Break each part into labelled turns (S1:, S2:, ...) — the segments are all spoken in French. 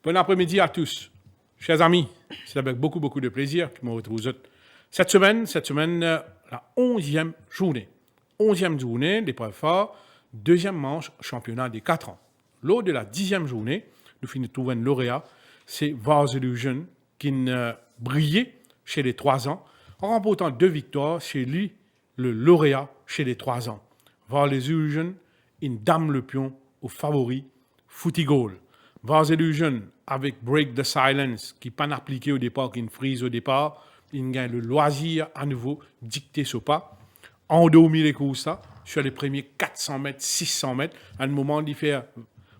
S1: Bon après-midi à tous. Chers amis, c'est avec beaucoup, beaucoup de plaisir que je me retrouve vous autres. Cette semaine, la 11e journée. 11e journée, l'épreuve phare, deuxième manche, championnat des 4 ans. Lors de la 10e journée, nous finissons trouver un lauréat, c'est Vars Illusion, qui a brillé chez les 3 ans, en remportant 2 victoires chez lui, le lauréat chez les 3 ans. Vars Illusion, une dame le pion au favori Footy Goal. Vars Illusion avec Break the Silence, qui n'est pas appliqué au départ, qui est une frise au départ, il gagne le loisir à nouveau, dicté ce pas. En dormi les courses, ça, sur les premiers 400 mètres, 600 mètres, à un moment d'y faire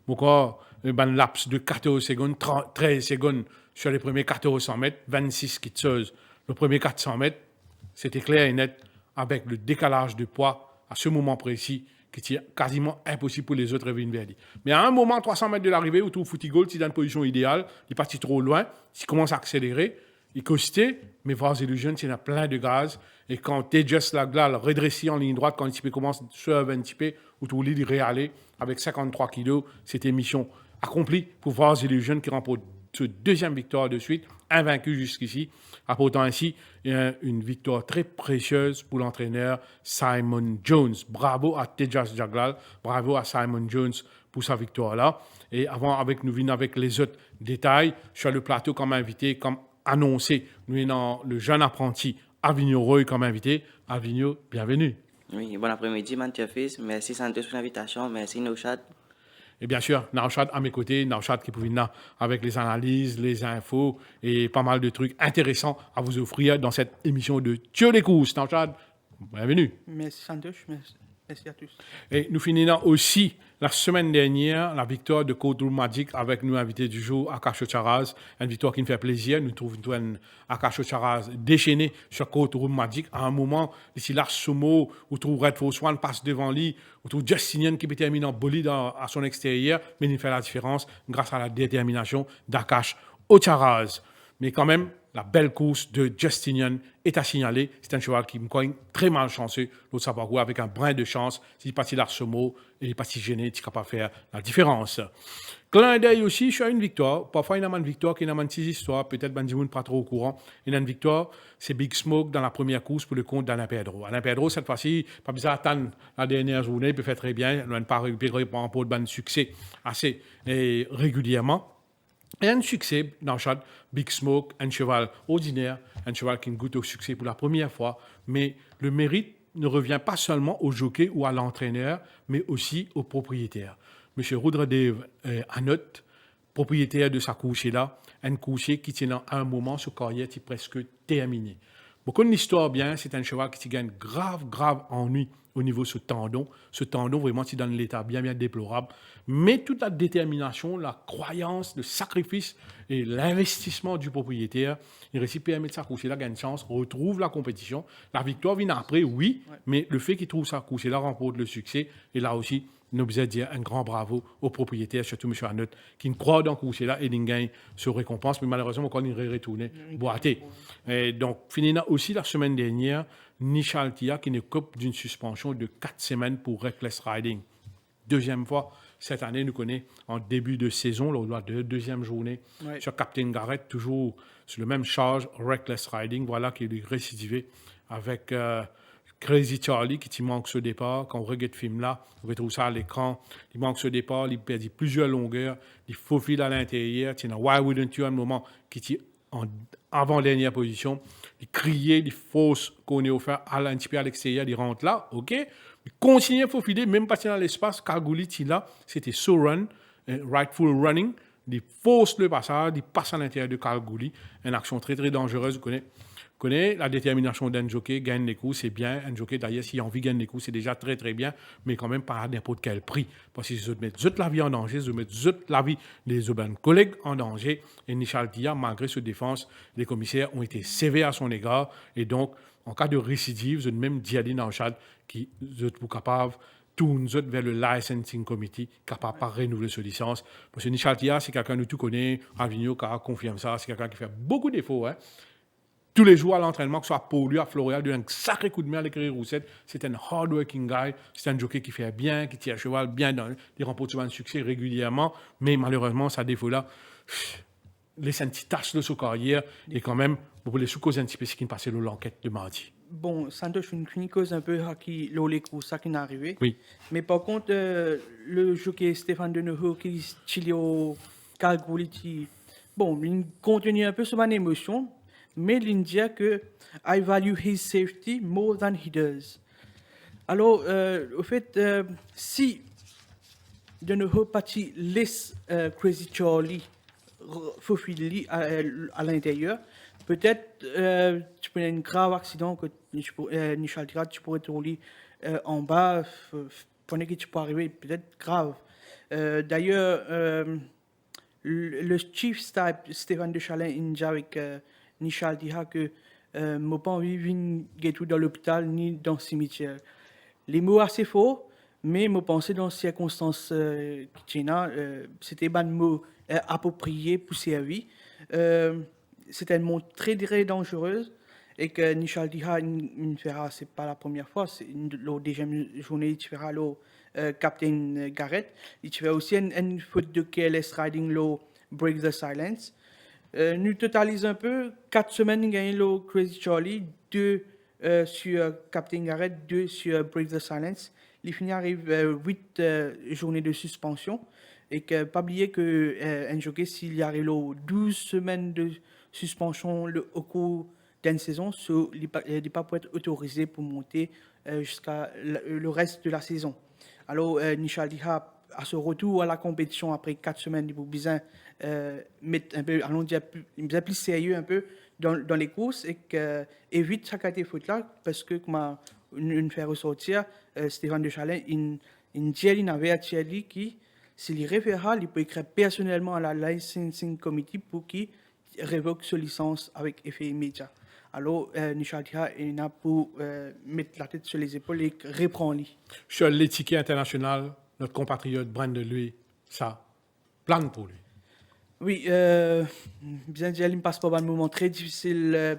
S1: encore un laps de 14 secondes, 13 secondes sur les premiers 1400 mètres, 26 qui te le premier 400 mètres, c'était clair et net, avec le décalage de poids à ce moment précis, qui est quasiment impossible pour les autres de venir vers lui. Mais à un moment, 300 mètres de l'arrivée, où tout Footy Goal, il est dans une position idéale, il est parti trop loin, il commence à accélérer, il costait, mais Vars Illusion, il a plein de gaz. Et quand Tejas Laglal redressé en ligne droite, quand il commence sur un petit peu, où tout il réaller avec 53 kilos, c'était mission accomplie pour Vars Illusion qui remporte sa deuxième victoire de suite, invaincu jusqu'ici, apportant ainsi une victoire très précieuse pour l'entraîneur Simon Jones. Bravo à Tejas Laglal, bravo à Simon Jones pour sa victoire-là. Et avant, nous venons avec les autres détails sur le plateau comme invité, comme annoncé, nous avons le jeune apprenti Avignon Roy comme invité. Avignon, bienvenue.
S2: Oui, bon après-midi, Mantiafis. Merci Santos pour l'invitation. Merci Nauchad.
S1: Et bien sûr, Nauchad à mes côtés, Nauchad qui pouvait venir avec les analyses, les infos et pas mal de trucs intéressants à vous offrir dans cette émission de Tio les courses. Nauchad, bienvenue.
S3: Merci Santos, merci à tous.
S1: Et nous finissons aussi la semaine dernière la victoire de Courtroom Magic avec nous invités du jour, Akash Charaz. Une victoire qui nous fait plaisir. Nous trouvons Akash Charaz déchaîné sur Courtroom Magic. À un moment, ici, Lars Somo, où trouve Red Force One passe devant lui, où trouve Justinian qui peut terminer en bolide à son extérieur, mais il fait la différence grâce à la détermination d'Akash Charaz. Mais quand même, la belle course de Justinian est à signaler. C'est un cheval qui me croit très malchanceux. L'autre savoir quoi, avec un brin de chance. S'il est parti d'Arsemo, il est parti gêné, il ne pas faire la différence. Clin d'œil aussi, je suis à une victoire. Parfois, il y a une victoire qui est une petite histoire. Peut-être Bandimoun pas trop au courant. Il y a une victoire, c'est Big Smoke dans la première course pour le compte d'Alain Pedro. Alain Pedro, cette fois-ci, pas besoin d'attendre la dernière journée, il peut faire très bien. Il n'a pas récupéré pour de succès assez régulièrement. Et un succès dans le chat, Big Smoke, un cheval ordinaire, un cheval qui goûte au succès pour la première fois, mais le mérite ne revient pas seulement au jockey ou à l'entraîneur, mais aussi au propriétaire. Monsieur Rudredev Anot, propriétaire de sa course-là, un coursier qui tient à un moment ce carrière est presque terminé. Beaucoup de l'histoire bien, c'est un cheval qui gagne grave ennui au niveau de ce tendon. Ce tendon, vraiment, c'est dans l'état bien déplorable. Mais toute la détermination, la croyance, le sacrifice et l'investissement du propriétaire, il réussit à permettre sa course-là, gagne une chance, retrouve la compétition. La victoire vient après, oui, mais le fait qu'il trouve sa course-là remporte le succès. Et là aussi, nous devons dire un grand bravo au propriétaire, surtout M. Arnott, qui croit dans ce là et il gagne ce récompense. Mais malheureusement, quand il est retourné, boité. Et donc, finina aussi la semaine dernière, Nishal Tia qui ne coupe d'une suspension de 4 semaines pour Reckless Riding. Deuxième fois, cette année, nous connaissons en début de saison, lors de la deuxième journée, sur Captain Garrett, toujours sur le même charge, Reckless Riding, voilà qui est récidivé avec Crazy Charlie qui manque ce départ. Quand on regarde ce film-là, on retrouve ça à l'écran. Il manque ce départ, il perd plusieurs longueurs, il faufile à l'intérieur. Il y a Why Wouldn't You, un moment qui est en avant-dernière position. Il criait, il fausse qu'on est offert un petit peu à l'extérieur, il rentre là, ok. Il continue à faufiler, même pas dans l'espace. Kalgouli, là, c'était so run, rightful running. Il fausse le passage, il passe à l'intérieur de Kalgouli. Une action très dangereuse, vous connaissez la détermination d'un jockey, gagne les coups, c'est bien. Un jockey, d'ailleurs, s'il a envie de gagner les coups, c'est déjà très bien, mais quand même pas à n'importe quel prix. Parce qu'ils mettent la vie en danger, ils mettent la vie des collègues en danger. Et Nishal Tia, malgré cette défense, les commissaires ont été sévères à son égard. Et donc, en cas de récidive, ils ont même dit à Nauchad qui sont capables tourne vers le licensing committee, capable de renouveler sa licence. Parce que Nishal Tia, c'est quelqu'un que tout connaît, Avignon qui confirme ça, c'est quelqu'un qui fait beaucoup de défauts, hein. tous les jours à l'entraînement, que ce soit pour lui, à Florial, donne un sacré coup de main à l'écrire Roussette. C'est un hard-working guy, c'est un jockey qui fait bien, qui tire à cheval bien, il remporte souvent un succès régulièrement, mais malheureusement, sa défaut-là, laisse un petit tache de sa carrière, et quand même, vous voulez sous-causer un petit peu ce qui passait l'enquête de mardi.
S3: Bon, Santos, une cause un peu qui l'olé ça qui est arrivé.
S1: Oui.
S3: Mais par contre, le jockey Stéphane Deneau qui est au Calgary, bon, il contenait un peu son émotion, mais il dit que I value his safety more than he does. Alors, au fait, si Deneau parti laisse Crazy Charlie faufiler à l'intérieur, peut-être tu peux avoir un grave accident que Michel Tirat, tu pourrais te rouler en bas, pendant que tu peux arriver, peut-être grave. D'ailleurs, le chief staff, Stéphane Deschalin, il dit avec Michel Tirat que je n'ai pas envie de venir dans l'hôpital ni dans le cimetière. Les mots assez faux, mais je pense dans les circonstances qui sont c'était un mot approprié pour servir. C'était un mot très, très dangereux et que Nishal Diha fera, c'est pas la première fois, c'est la deuxième journée, il fera le Captain Garrett. Il fera aussi une faute de KLS Riding Low Break the Silence. Nous totalisons un peu, 4 semaines, nous gagnons le Crazy Charlie, 2 sur Captain Garrett, 2 sur Break the Silence. Il finit arrive 8 journées de suspension. Et que pas oublier que un jockey, s'il y arrive 12 semaines de suspension au cours d'une saison, il n'est pas pour être autorisé pour monter jusqu'à le reste de la saison. Alors, Nishal Diha, à ce retour à la compétition après 4 semaines, il faut bien mettre un peu, allons dire, bien plus sérieux un peu dans les courses et que évite chaque année faute là parce que comme une fait ressortir Stéphane Deschalin, une il avait à Thierry qui s'il référera, il peut écrire personnellement à la licensing committee pour qu'il révoque sa licence avec effet immédiat. Alors, Nishadia est là pour mettre la tête sur les épaules et reprendre.
S1: Sur l'étiquette internationale, notre compatriote Brandon Louis, ça plane pour lui.
S3: Oui, bien dire, il passe par un moment très difficile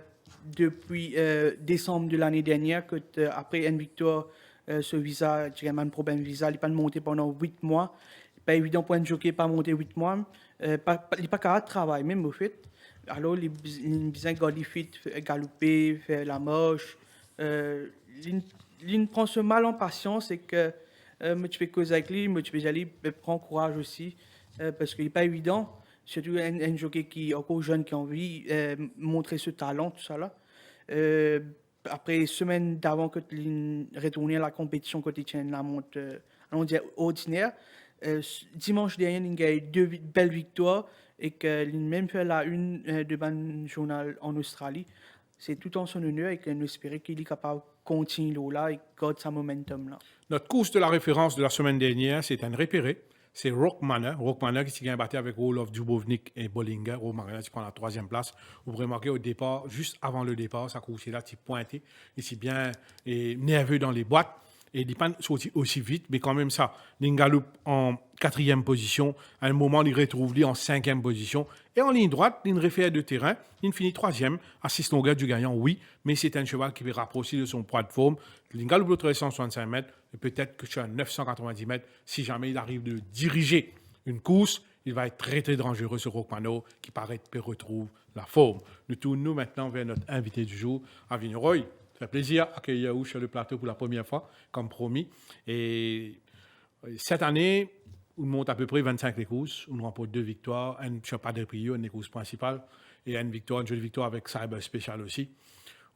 S3: depuis décembre de l'année dernière, que après une victoire, ce visa, il y a un problème visa, il n'est pas monté pendant 8 mois. Pas évident pour un jockey pas monter 8 mois. Il n'est pas capable de travailler, même au fait. Alors, il a besoin de garder fit, galoper, faire la marche. Il prend ce mal en patience et que tu fais cause avec lui, tu peux aller prendre courage aussi, parce qu'il n'est pas évident. Surtout un jockey qui est encore jeune, qui a envie de montrer ce talent, tout ça là. Après une semaine d'avant que tu retournes à la compétition, quand tu tiens la montre, on dit ordinaire, dimanche dernier, il a eu 2 belles victoires et qu'il a même fait la une de ban journal en Australie. C'est tout en son honneur et qu'on espère qu'il est capable de continuer là et garder sa momentum là.
S1: Notre course de la référence de la semaine dernière, c'est un repéré. C'est Rock Manor. Rock Manor qui s'est gagné battu avec Olof Dubovnik et Bollinger. Rock Manor qui prend la 3e place. Vous pouvez remarquer au départ, juste avant le départ, sa course est là, il pointé. Il est bien nerveux dans les boîtes. Et il n'est pas sorti aussi vite, mais quand même ça. L'Ingaloup en 4e position. À un moment, il retrouve lui en 5e position. Et en ligne droite, il réfère de terrain. Il finit 3e, à 6 longueurs du gagnant, oui. Mais c'est un cheval qui va rapprocher de son poids de forme. L'Ingaloup de 365 mètres. Et peut-être que sur 990 mètres, si jamais il arrive de diriger une course, il va être très, très dangereux, ce Rockmano, qui paraît peut retrouve la forme. Nous tournons maintenant vers notre invité du jour, Avignon Roy. Ça fait plaisir d'accueillir vous sur le plateau pour la première fois, comme promis. Et cette année, on monte à peu près 25 les courses. On remporte 2 victoires, un pas de prix, une des courses principales, et une jolie victoire avec Cyber Special aussi.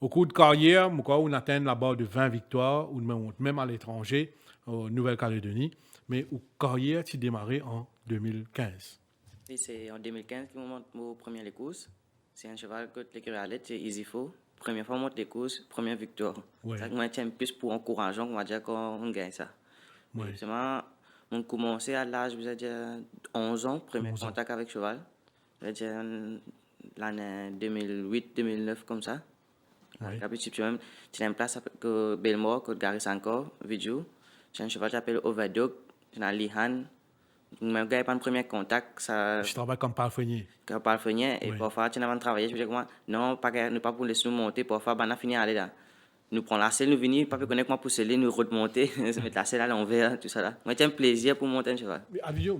S1: Au cours de carrière, on atteint la barre de 20 victoires, on monte même à l'étranger, en Nouvelle-Calédonie. Mais au carrière, tu démarré en 2015.
S2: Et c'est en 2015 que je monte mon premier les courses. C'est un cheval que l'écurie Alette, c'est Easy Fo. Première fois, on monte les courses, première victoire.
S1: Ouais.
S2: Ça me tient plus pour encourageant, on va dire qu'on gagne ça.
S1: Ouais.
S2: On a commencé à l'âge, je veux dire, 11 ans, premier contact avec cheval. Je veux dire, l'année 2008-2009, comme ça.
S1: Ouais.
S2: Après, tu as une place que Belmore, que Gary Sankor, Vidjou. J'ai un cheval qui s'appelle Overdog, j'ai un Lihan, Même quand il n'y a pas de premier contact, ça
S1: Je travaille comme palefrenier.
S2: quand pas le finir et
S1: Oui.
S2: parfois tu n'as pas travaillé je veux dire comment non pas pour laisser nous monter parfois on a fini aller là nous prend la selle nous venir pas connaître comment pour sceller nous remonter se mettre la selle à l'envers tout ça là moi c'est un plaisir pour monter un cheval
S1: Mais à Vigno,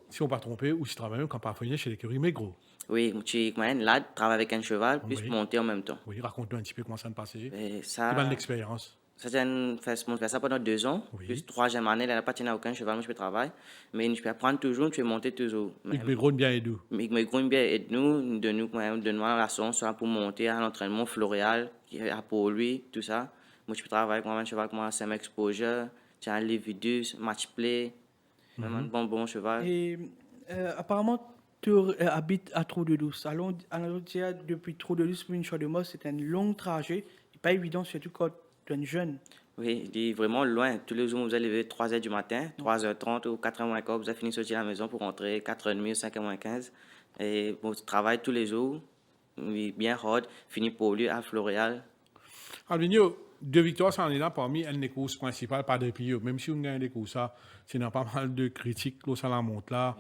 S1: si on ne pas trompé, ou si je travaille même comme palefrenier chez l'écurie Maigro.
S2: oui tu là travaille avec un cheval puis
S1: Oui.
S2: monter en même temps
S1: Oui, raconte-nous un petit peu comment ça se passait.
S2: et
S1: C'est pas de l'expérience.
S2: ça c'est fait ça pendant 2 ans
S1: Oui.
S2: plus troisième année elle n'a pas tenu aucun cheval moi je peux travailler mais je peux apprendre toujours tu peux monter toujours
S1: Et Maigro bien aidé.
S2: mais gros bien aide nous de nous la leçon soit pour monter à l'entraînement floréal qui est pour lui tout ça moi je peux travailler avec un cheval comme un Sam Exposure tu as un Levidus match play vraiment un bon cheval
S3: Et apparemment, tu habites à Trou-de-Douce. Alors, dire depuis Trou-de-Douce pour une chose de mort, c'est un long trajet. C'est pas évident, surtout quand tu es jeune.
S2: oui il est vraiment loin tous les jours vous allez lever 3h du matin 3h30 ou 4h moins quart vous avez fini de sortir à la maison pour rentrer 4h30 ou 5h moins 15 et bon travail tous les jours oui, bien hard fini pour lui à Floréal.
S1: Alvino, 2 victoires, ça en est là parmi les courses principales, pas depuis. Même si on gagne des courses, c'est dans pas mal de critiques, là, ça la monte là.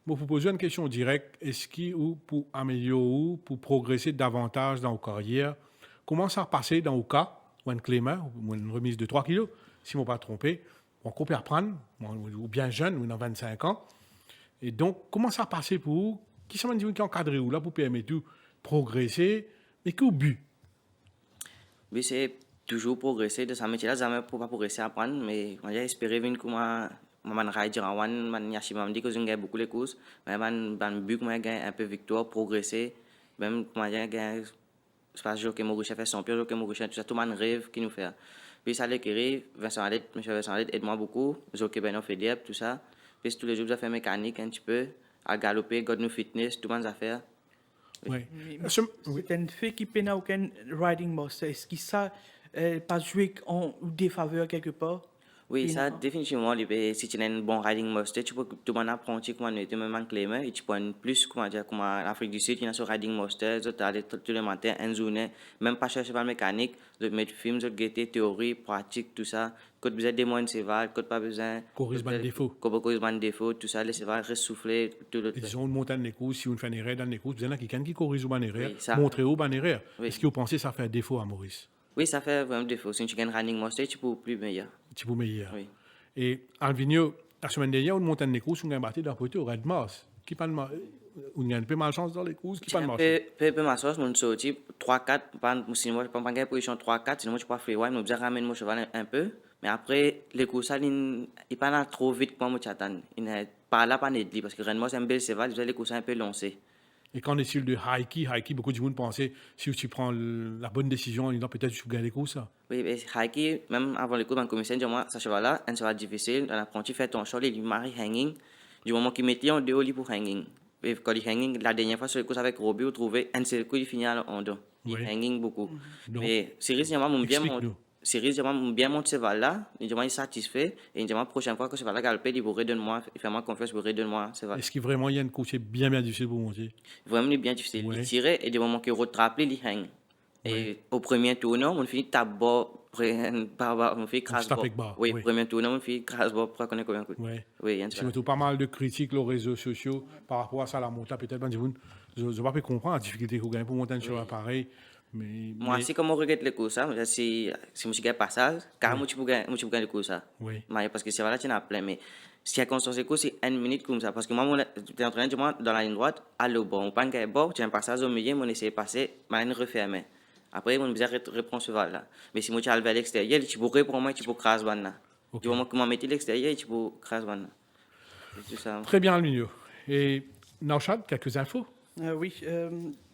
S1: Bon, pour poser une question directe, est-ce qu'il ou pour améliorer ou pour progresser davantage dans vos carrières, comment ça a passé dans vos cas, ou un clément, ou une remise de 3 kilos, si je ne me pas trompé, on peut apprendre, ou bien jeune, ou dans 25 ans. Et donc, comment ça a passé pour vous, qui sont qui encadré ou là pour permettre de progresser, mais qu'au but?
S2: Oui, c'est toujours progresser de sa métier là, jamais pour pas progresser apprendre, mais moi j'ai espéré venir comme man raid wan man yashi man dit que j'ai gagné beaucoup les courses, mais man but moi gagné un peu victoire, progresser, même moi j'ai gagné c'est pas jour que Maurice fait son pire jour que Maurice tout ça tout man rêve qui nous fait. Puis ça l'écrit Vincent Alet, monsieur Vincent Alet aide-moi beaucoup, jour que Benoît fait tout ça. Puis tous les jours j'ai fait mécanique un petit peu, à galoper, god nous fitness, tout man affaire.
S1: Oui.
S3: Mais
S1: Oui.
S3: c'est un fait qui n'a aucun riding master. Est-ce qu'il ça pas joué en défaveur quelque part?
S2: Oui,
S3: Puis
S2: ça,
S3: non.
S2: définitivement, si tu as un bon riding master, tu peux tout le monde apprendre comment tu même en clément et tu peux en plus, comment dire, comme en Afrique du Sud, il y a ce riding master, tu as tous les matins, une journée, même pas chercher par mécanique, tu mettre film, tu guetter théorie, pratique, tout ça. Quand vous avez des moyens de cheval, quand pas besoin.
S1: Corrige ban défaut.
S2: Quand vous corrige ban défaut, tout ça, les cheval ressouffler, tout le
S1: Et disons, on monte dans les courses, si on fait une erreur dans les courses, vous avez quelqu'un qui corrige ou ban erreur,
S2: Oui, ça.
S1: montrer où ban erreur.
S2: Oui.
S1: Est-ce que vous pensez que ça fait un défaut à Maurice?
S2: Oui, ça fait vraiment défaut. Si tu gagnes riding master, tu peux plus meilleur.
S1: Un petit peu meilleur.
S2: Oui.
S1: Et Alvino, la semaine dernière, on monte dans les courses, on a battu d'un poteau au Red Mars. Qui pas de on a un peu malchance dans les courses, qui pas de malchance.
S2: Peu ma sauce, mon sorti 3-4, sinon moi je prends pas une position 3-4, sinon moi je peux free wine, je ramène mon cheval un peu, mais après les courses il pas là trop vite pour moi j'attends. Il n'est pas là pas net parce que réellement c'est un bel cheval, vous allez les courses un peu lancées.
S1: Et qu'en est-il de Haiki, beaucoup de monde pensait, si tu prends la bonne décision, il peut-être tu gagner les courses. Ça.
S2: Oui, mais Haiki, même avant les courses, dans le commissaire, dit moi, ce cheval-là, un cheval difficile, dans l'apprenti fait ton cheval, il marie hanging, du moment qu'il mettait en dehors, il pour hanging. Et quand il hanging, la dernière fois sur les courses avec Robbie, vous trouvez un seul coup, il finit en dos. Il
S1: Oui.
S2: hanging beaucoup.
S1: Donc,
S2: Mais sérieusement, mon bien
S1: explique-nous.
S2: Sérieusement, bien mon cheval là, il est satisfait, et il dit, la prochaine fois que ce cheval là galopé, il vous redonne-moi, il fait moi confiance pour redonne-moi, cheval.
S1: Est-ce qu'il vraiment il y a une course bien difficile pour monter?
S2: Vraiment, il est bien difficile.
S1: Ouais.
S2: Il tirait, et du moment qu'il rattrape, il hang. Et au premier tournant, on finit tabac, on fait crasse
S1: tape avec bas,
S2: oui,
S1: oui.
S2: premier tournant, on fait crasse bas, pour qu'on ait combien de coups.
S1: Ouais.
S2: Oui, il y a une
S1: Je me trouve pas mal de critiques sur les réseaux sociaux par rapport à ça, la montée. Peut-être, je ne pas comprendre la difficulté qu'on gagne pour monter sur l'appareil.
S2: Moi, c'est comme on regrette les courses, si je gagne passage, carrément, tu peux gagner les courses.
S1: Oui.
S2: Parce que c'est vrai, tu en as plein. Mais si la constance des courses, c'est 1 minute comme ça. Parce que moi, tu es en train de dire, dans la ligne droite, allô, bon, on prend un bord, tu as un passage au milieu, on essaie de passer, ma ligne refermée. Après, on besoin de répondre ce là. Mais si moi, tu as levé à l'extérieur, tu peux répondre, moi, tu peux craser là.
S1: Ok.
S2: Du moment que moi, mettre l'extérieur, tu peux craser là. C'est tout ça.
S1: Très bien, Alminio. Et Nauchad, quelques infos?
S3: Oui,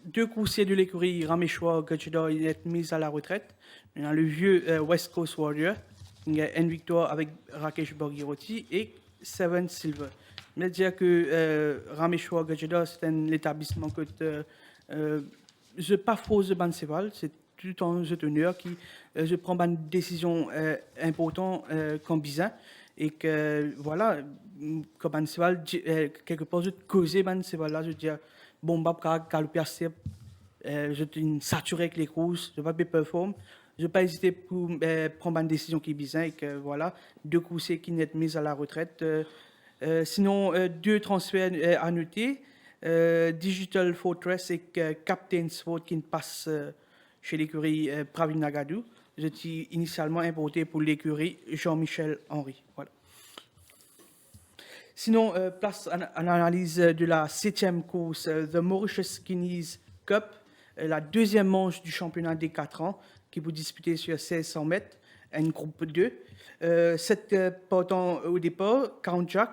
S3: 2 coursiers de l'écurie Raméchois Gajida est mis à la retraite. On a le vieux West Coast Warrior, il y a une victoire avec Rakesh Borgiroti et Seven Silver. Je veux dire que Raméchois Gajida, c'est un établissement que je pas faux de Banseval, c'est tout un teneur qui je prends une décision importante comme bizarre et que voilà, comme Banseval, quelque part, je causer Banseval là, je veux dire. Bon, quand je suis saturé avec les courses, je ne vais pas performer. Je ne vais pas hésiter pour prendre une décision qui est bizarre et que voilà, 2 coursiers qui sont mis à la retraite. Sinon, deux transferts à noter. Digital Fortress et Captain Sport qui passe chez l'écurie Pravin Nagadou. J'étais initialement importé pour l'écurie Jean-Michel Henry. Voilà. Sinon, place à l'analyse de la 7e course, The Mauritius Guineas Cup, la deuxième manche du championnat des 4 ans, qui vous disputer sur 1600 mètres, un groupe 2. Cette portant au départ, Count Jack,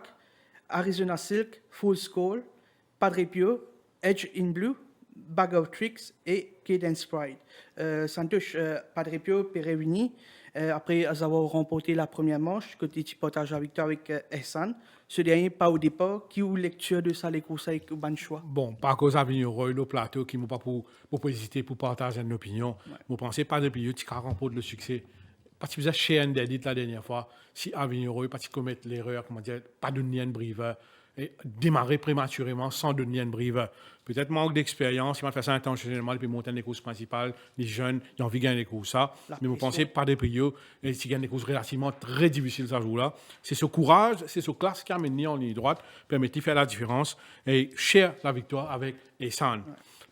S3: Arizona Silk, Full Score, Padre Pio, Edge in Blue, Bag of Tricks et Cadence Pride. Santosh Padre Pio est réuni après avoir remporté la première manche, côté tu partages la victoire avec Ehsan. Ce dernier, pas au départ, qui ou lecture de ça, les courses avec bon choix?
S1: Bon, par cause à venir le plateau qui m'a pas pour hésiter pour partager une opinion. Vous pensez pas depuis tu remporte le succès. Parce que vous avez chez Andedit la dernière fois, si à venir parce qu'ils commettent l'erreur, comment dire, pas de nien brive et démarrer prématurément sans de nien brive. Peut-être manque d'expérience, il m'a fait ça intentionnellement depuis monter les courses principales, les jeunes, ils ont envie de gagner les courses ça. Mais vous pensez pas des prios et si gagnent des courses relativement très difficiles ça jour là. C'est ce courage, c'est ce classe qui a mené en ligne droite, permet de faire la différence et cher la victoire avec Ehsan.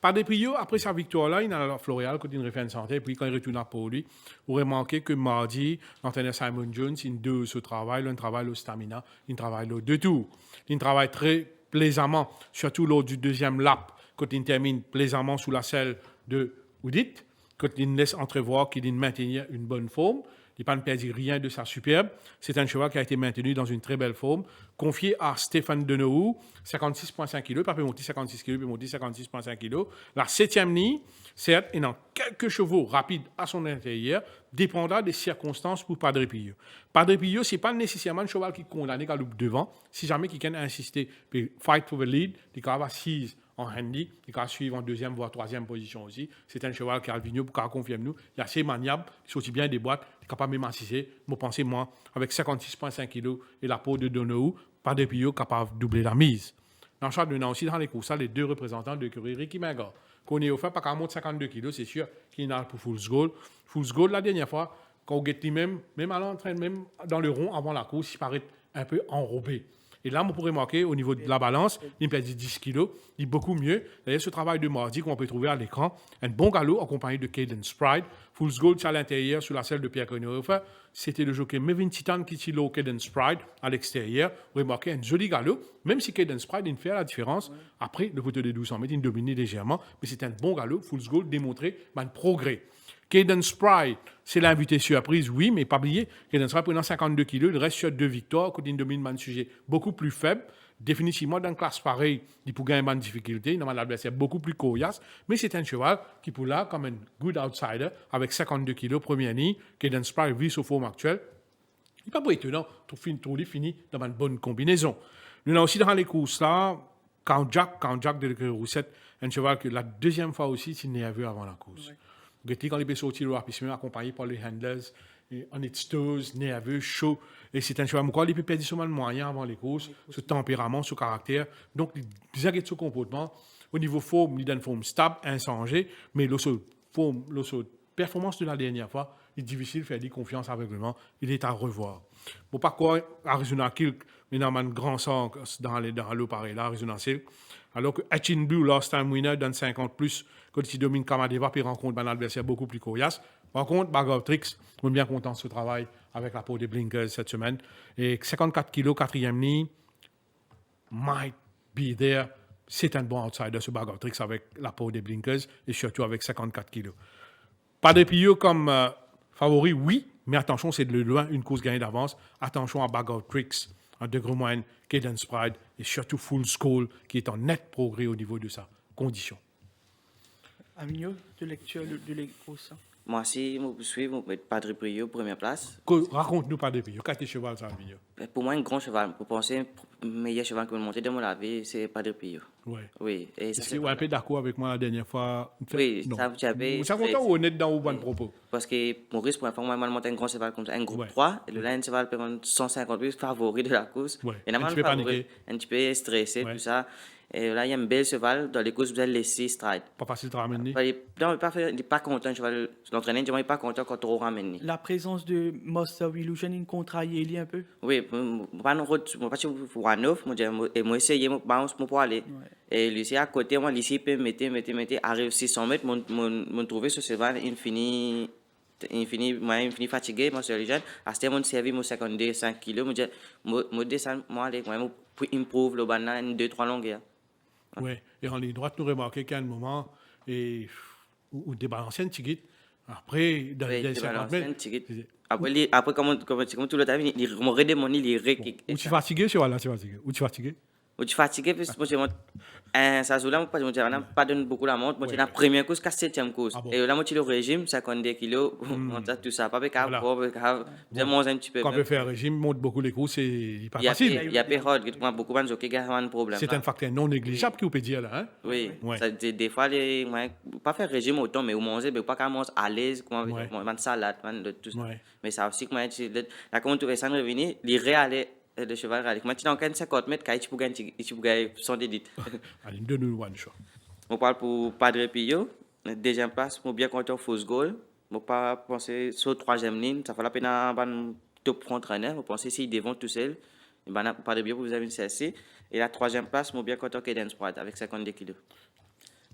S1: Par des prios, après sa victoire-là, il a la Floréal, quand il refait une santé, puis quand il retourne à Pau, lui, vous remarquez que mardi, l'entraîneur Simon Jones, il deux ce travail, il travaille le stamina, il travaille le deux tours. Il travaille très plaisamment, surtout lors du deuxième lap, quand il termine plaisamment sous la selle de Oudit, quand il laisse entrevoir qu'il maintient une bonne forme. Il n'a pas perdu rien de sa superbe. C'est un cheval qui a été maintenu dans une très belle forme. Confié à Stéphane Deneau, 56,5 kg. Il peut monter 56 kg, il peut monter 56,5 kg. La 7e ligne, certes, il a quelques chevaux rapides à son intérieur, dépendra des circonstances pour Padre Pio. Padre Pio, ce n'est pas nécessairement un cheval qui est condamné qu'à loupe devant. Si jamais quelqu'un a insisté, puis fight for the lead, il va assise en handy, il va suivre en deuxième, voire troisième position aussi. C'est un cheval qui a le vigno pour confirmer nous. Il est assez maniable, il sortit bien des boîtes, il est capable de même assister. Moi, pensez, moi, avec 56,5 kg et la peau de Donou, pas de Pio capable de doubler la mise. Dans le chat de aussi dans les courses, les deux représentants de l'écurie Ricky Menga. Qu'on est offert, pas qu'à monter 52 kg, c'est sûr qu'il a pour Fool's Gold. Fool's Gold, la dernière fois, quand on guette même à l'entraînement, même dans le rond avant la course, il paraît un peu enrobé. Et là, on pourrait marquer au niveau de la balance, il perd 10 kg, il est beaucoup mieux. D'ailleurs, ce travail de mardi qu'on peut trouver à l'écran, un bon galop accompagné de Cadence Pride, Fool's Gold à l'intérieur sous la selle de Pierre Cogneuf. C'était le jockey Mevin Titan qui tire le Cadence Pride à l'extérieur. Vous remarquez un joli galop, même si Cadence Pride il fait la différence. Après, le poteau de 1200 mètres, il domine légèrement, mais c'est un bon galop. Fool's Gold démontré un progrès. Cadence Pride, c'est l'invité surprise, oui, mais pas oublier. Cadence Pride prenant 52 kg, il reste sur 2 victoires, quand il domine un sujet beaucoup plus faible. Définitivement, dans une classe pareille, il peut gagner une difficulté. Il a un adversaire beaucoup plus coriace, mais c'est un cheval qui peut là, comme un good outsider, avec 52 kg, première ligne. Cadence Pride vit sa forme actuelle. Il n'est pas étonnant, tout fini dans une bonne combinaison. Nous avons aussi dans les courses là, Count Jack de l'écurie Roussette, un cheval que la deuxième fois aussi, il n'est nerveux avant la course. Ouais. Quand il peut sortir le rapidement, accompagné par les handlers, en extase, nerveux, chaud. Et c'est un cheval il peut perdre seulement le moyen avant les courses, ce tempérament, ce caractère. Donc, il a ce comportement. Au niveau forme, il a une forme stable, inchangée, mais la performance de la dernière fois, il est difficile de faire des confiances aveuglement. Il est à revoir. Bon, par quoi, Arizona Silk, mais dans un grand sang dans l'eau pareil, là, Arizona Silk. Alors que Etchin Blue, last time winner, donne 50 plus, quand il domine Kamadeva, puis rencontre un adversaire beaucoup plus coriace. Par contre, Bag of Tricks, on est bien content de ce travail avec la peau des Blinkers cette semaine. Et 54 kg, quatrième ligne, might be there. C'est un bon outsider, ce Bag of Tricks avec la peau des Blinkers et surtout avec 54 kg. Pas de Pio comme favori, oui, mais attention, c'est de loin une course gagnée d'avance. Attention à Bag of Tricks, en degré moyenne, Cadence Pride et surtout Fool's Gold qui est en net progrès au niveau de sa condition.
S3: Amignon, de lecture de l'écosse.
S2: Moi, si je peux suivre, je vais Padre Pio, première place.
S1: Raconte-nous Padre Pio. Quel cheval ça, Amignon?
S2: Pour moi, un grand cheval. Pour penser, le meilleur cheval que je monter dans mon vie, c'est Padre Pio.
S1: Ouais.
S2: Oui. Et ça,
S1: c'est un peu d'accord avec moi la dernière fois.
S2: Oui,
S1: non.
S2: ça, j'avais.
S1: Ça compte ou honnête dans vos bonnes propos?
S2: Parce que Maurice, pour l'instant, moi, je monte un grand cheval comme ça, un groupe 3. Et le là, un cheval peut 150 plus favori de la course.
S1: Ouais.
S2: Et un petit peu paniqué. Un petit peu stressé, tout ça. Et là, il y a un bel cheval. Dans les courses, vous allez laisser stride.
S1: Pas facile de ramener.
S2: Non, il n'est pas content. L'entraîneur, il n'est pas content quand on ramène.
S3: La présence de Master of Illusion, il contrarie Eli un peu.
S2: Oui, moi, pas sur one-off, et moi, essayé, moi, bounce, moi, pour aller. Et lui, c'est à côté, moi, ici, il peut mettre, arrive 600 mètres, mon trouvé ce cheval, il finit fatigué, moi, sur les jeunes. À ce moment, mon servi, mon 55 kilos, moi, descends, moi, aller, moi, pour improve le banana, 2-3 longueurs.
S1: Oui, et en ligne droite, nous remarquons qu'à un moment, où débalancé un petit guide. Après, dans
S2: Oui,
S1: les
S2: tu
S1: 50
S2: balances
S1: mètres.
S2: un petit peu. Après, comme tout le temps, il me redemande, il
S1: Où tu es fatigué, c'est là, tu es fatigué. Où tu es fatigué?
S2: Ou tu es fatigué, puis ça joue là, moi, je n'ai pas donné beaucoup la montre. Moi, j'ai la première course, la 7e course.
S1: Ah bon.
S2: Et là, moi, j'ai le régime, 52 kilos, tout ça, pas grave, j'ai mangé un petit peu.
S1: Quand on fait un régime, monte beaucoup les courses, c'est pas
S2: Il y a
S1: facile.
S2: il y a période, beaucoup de gens qui ont un problème.
S1: C'est un facteur non négligeable qui vous peut dire là. Hein?
S2: Oui,
S1: Ouais.
S2: des fois, pas faire régime autant, mais vous mangez, mais pas qu'à manger à l'aise, comme
S1: Ouais.
S2: une salade, tout ça.
S1: Ouais.
S2: Mais ça aussi, là, quand on trouve ça revenu, il réallait le cheval réallait. Maintenant, dans 50 mètres, quand tu peux gagner sans dédit.
S1: Allez, donne-nous one shot.
S2: On parle pour Padre Pio, deuxième place, je bien content fausse goal. Je pas penser sur troisième ligne, ça fait la peine à un top entraîneur. Je pense si devant tout seul, Padre Pio vous avez une CSC. Et la troisième place, je bien content Cadence Sprite avec 52 kilos.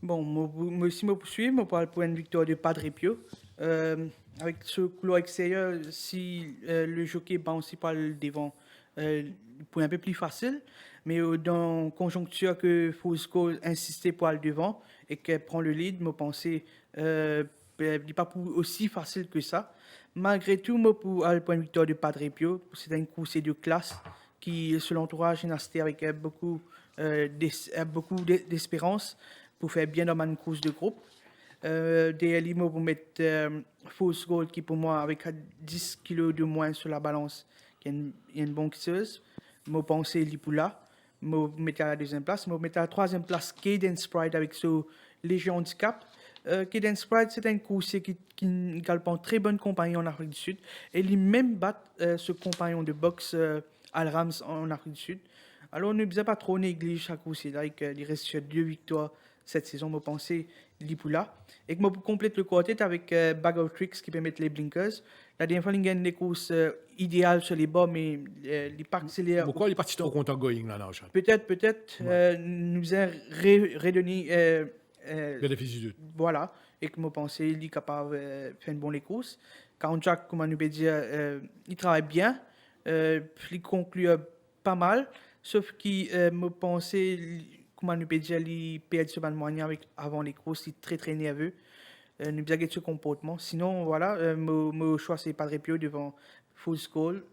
S3: Bon, moi aussi, je poursuis, je parle pour une victoire de Padre Pio. Avec ce couloir extérieur, si le jockey bounce par le devant, pour un peu plus facile, mais dans conjoncture que Fosco insistait pour aller devant et qu'elle prend le lead, je pense n'est pas aussi facile que ça. Malgré tout, moi, pour aller pour une victoire de Padre Pio, c'est une course de classe qui, selon l'entourage, est installé avec beaucoup d'espérance pour faire bien dans une course de groupe. Derrière lui, pour mettre Fausse Gold qui, pour moi, avec 10 kilos de moins sur la balance, qui est une bonne kisseuse. Je pense Lipula. Je mettais à la deuxième place. Je mettais à la troisième place Cadence Sprite avec ce léger handicap. Cadence Sprite, c'est un coursier qui galopant très bonne compagnie en Afrique du Sud. Et il même bat ce compagnon de boxe Al Rams en Afrique du Sud. Alors, on ne faisait pas trop négliger chaque coursier. Il reste sur 2 victoires cette saison, je pensais Lipula. Et que je complète le quartet avec Bag of Tricks qui peut mettre les blinkers. La dernière fois, il y a des courses idéales sur les bords, mais les parcs accélèrent.
S1: Pourquoi il est parti trop content going là, Jean?
S3: Peut-être, nous a redonné.
S1: Bénéfice du doute.
S3: Voilà, et que je pensais qu'il est capable de faire une bonne course. Quand Jack, comme on peut dire, il travaille bien, il conclut pas mal, sauf qu'il me pensait, comme on peut dire, il perd ce moyen avant les courses, il est très très nerveux. Nous avons ce comportement. Sinon, voilà, mon choix c'est Padre Pio devant Full Skull,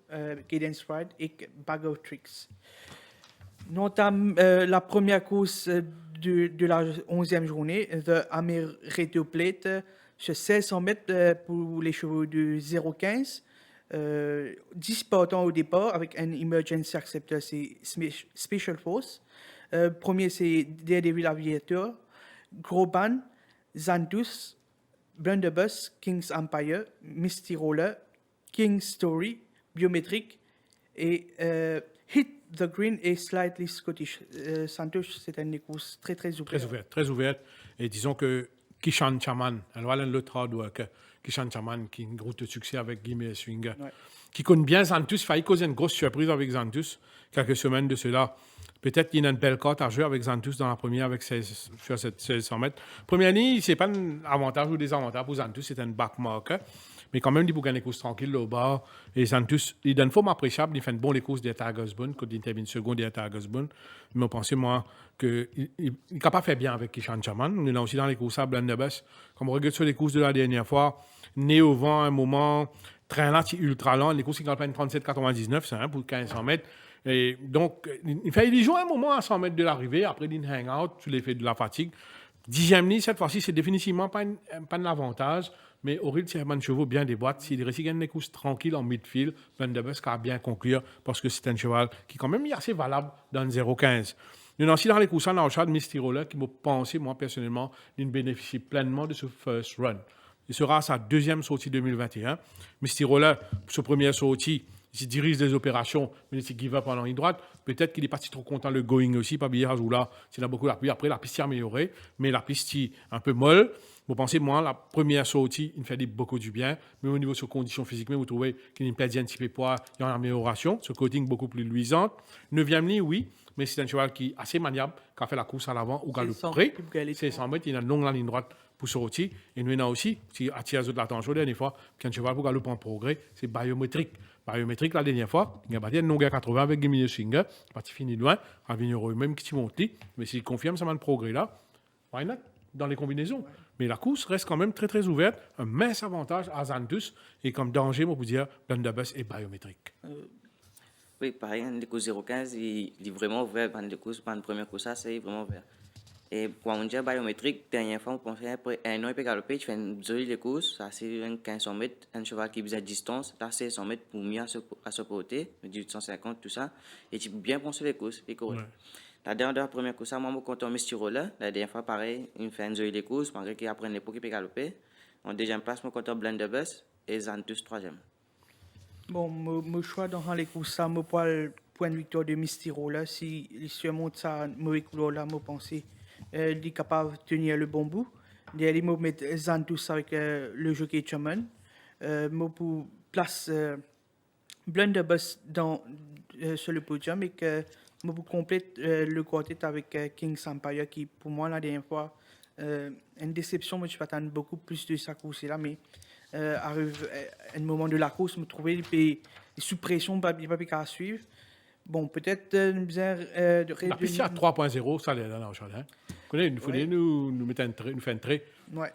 S3: Cadence Sprite et Bag of Tricks. Nous entamons la première course de la 11e journée, The Amaretto Plate, sur 1600 mètres pour les chevaux de 0,15. 10 partants au départ avec un Emergency Acceptor, c'est Special Force. Premier, c'est Daredevil Aviator, Groban, Xanthus, Blunderbuss, King's Empire, Misty Roller, King's Story, Biométrique et Hit the Green et Slightly Scottish. Santos, c'est une course très très ouverte.
S1: Très ouverte. Et disons que Kishan Chaman, alors là, l'autre hardworker, Kishan Chaman, qui a une grosse succès avec Guillemets Swinger, qui connaît bien Xanthus, il failli causer une grosse surprise avec Xanthus, quelques semaines de cela. Peut-être qu'il y a une belle carte à jouer avec Xanthus dans la première, avec 1600 mètres. Première ligne, ce n'est pas un avantage ou désavantage pour Xanthus, c'est un backmarker. Mais quand même, il peut gagner les courses tranquilles au bas. Et Xanthus, il donne une forme appréciable, il fait une bonne course des Tagersbund, quand il termine second des Tagersbund. Mais je pense, moi, qu'il est capable de faire bien avec Kishan Chaman. On est là aussi dans les courses à Blunderbuss. Comme on regarde sur les courses de la dernière fois, né au vent, un moment, train là, ultra lent, les courses qui gagnent 37,99, c'est pour 1500 mètres. Et donc, il joue un moment à 100 mètres de l'arrivée, après il hang out sur l'effet de la fatigue. 10e ligne, cette fois-ci, c'est définitivement pas un avantage, mais Auril Tierman Chevaux bien déboîte. S'il réussit à gagner des courses tranquilles en midfield, Blunderbuss a bien conclure parce que c'est un cheval qui, quand même, est assez valable dans le 0,15. Nous avons aussi dans les courses en achat de Misty Roller qui m'a pensé, moi, personnellement, d'une bénéficie pleinement de ce first run. Il sera à sa deuxième sortie 2021. Misty Roller, sa première sortie, il dirige des opérations, mais il give up en ligne droite. Peut-être qu'il est parti trop content le going aussi, pas bien ou là, s'il a beaucoup la pluie. Après, la piste s'est améliorée, mais la piste est un peu molle. Vous pensez, moi, la première sortie, il me fait beaucoup du bien, mais au niveau de ses conditions physiques, vous trouvez qu'il me perd un petit peu de poids, il y a une amélioration, ce coating beaucoup plus luisante. 9e ligne, oui, mais c'est un cheval qui est assez maniable, qui a fait la course à l'avant ou galop près. C'est 100 mètres, il a une longue ligne droite pour sortir. Et nous, on a aussi, si attire l'attention la dernière fois, qu'un cheval pour galoper en progrès, c'est biométrique. Biométrique, la dernière fois, il a battu une longueur 80 avec Guimilier Singer, parti fini loin, à Vigneron, même qui monte, mais s'il confirme ça va un progrès là, why not? Dans les combinaisons. Ouais. Mais la course reste quand même très, très ouverte. Un mince avantage à Xanthus. Et comme danger, on peut dire, Blunderbuss est biométrique.
S2: Oui, pareil, les courses 0,15, il est vraiment ouvert. Pendant les courses, pendant la première course, c'est vraiment ouvert. Et pour un dire biométrique, dernière fois, on pensait après un an, il peut galoper, tu fais une jolie course, ça c'est 1500 mètres, un cheval qui a distance, là c'est 100 mètres pour mieux à se porter, 1850, tout ça. Et tu peux bien penser les courses, et correct. Ouais. La dernière première course, moi, je suis content de Mystirola. La dernière fois, pareil, il me fait une jolie course, malgré qu'il apprenne l'époque, il peut galoper. En deuxième place, je suis content de Blunderbuss et Xanthus 3e.
S3: Bon, mon choix dans les courses, ça, moi, pour le point de victoire de Mystirola, si il surmonte sa mauvaise couleur là, je pense il est capable de tenir le bon bout. Derrière, je vais mettre Xanthus avec le jockey Chaman. Moi, pour place Blunderbuss sur le podium et que je complète le quartet avec King's Empire qui, pour moi, la dernière fois, une déception, mais je m'attends beaucoup plus de sa course là, mais arrive à un moment de la course, me trouver sous pression, pas qu'à suivre. Bon, peut-être une bizarre de
S1: la piste à 3.0, ça l'est là, hein. Il faudrait nous mettre nous faire un trait.
S3: Ouais.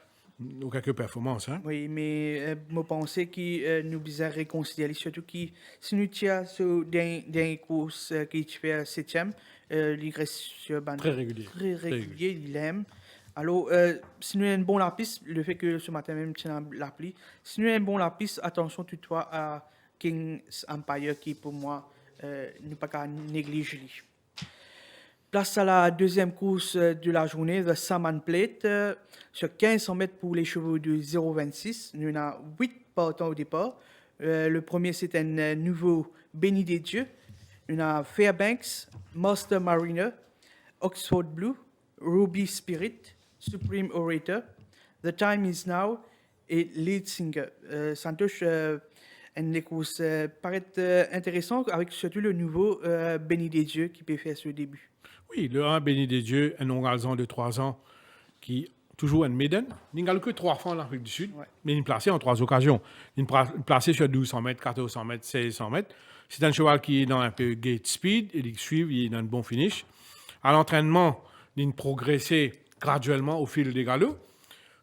S1: Ou quelques performances. Hein?
S3: Oui, mais je pense qu'il nous bizarre réconcilier, surtout que si nous tirons sur des courses qui fait 7e, il reste sur
S1: très régulier.
S3: Très régulier, il aime. Alors, si nous avons un bon la piste, le fait que ce matin même tiens l'appli, si nous avons un bon la piste, attention toutefois à King's Empire qui pour moi n'est pas qu'à négliger. Place à la deuxième course de la journée, The Salmon Plate, sur 1500 mètres pour les chevaux de 0,26. Nous avons 8 partants au départ. Le premier, c'est un nouveau Béni des Dieux. Nous avons Fairbanks, Master Mariner, Oxford Blue, Ruby Spirit, Supreme Orator, The Time Is Now et Lead Singer. Santosh, une course paraît intéressante avec surtout le nouveau Béni des Dieux qui peut faire ce début.
S1: Oui, le 1 Béni des Dieux, un ongalzan de 3 ans qui toujours un maiden. Il n'a que 3 fois en Afrique du Sud, mais il est placé en 3 occasions. Il est placé sur 1200 mètres, 1400 mètres, 1600 mètres. C'est un cheval qui est dans un peu gate speed, et il suit, il est dans un bon finish. À l'entraînement, il progressait graduellement au fil des galops.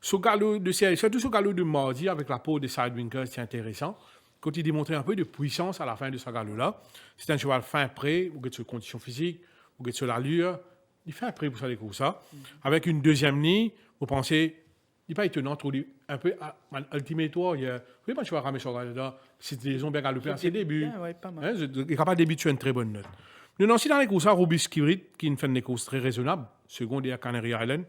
S1: Ce galop de série, surtout ce galop de mardi avec la peau des Sidewinkers, c'est intéressant. Quand il démontrait un peu de puissance à la fin de ce galop-là, c'est un cheval fin prêt, ou sur conditions physiques, ou sur l'allure, il fait un prix pour ça les courses. Avec une deuxième ligne, vous pensez, il n'est pas étonnant, un peu ultimate warrior. Oui, je vais ramer sur là, si les ont bien galopé à ses débuts. Il est capable de débuter sur une très bonne note. Nous avons aussi dans les courses, Ruby Spirit, qui fait des courses très raisonnables, seconde et à Canary Island.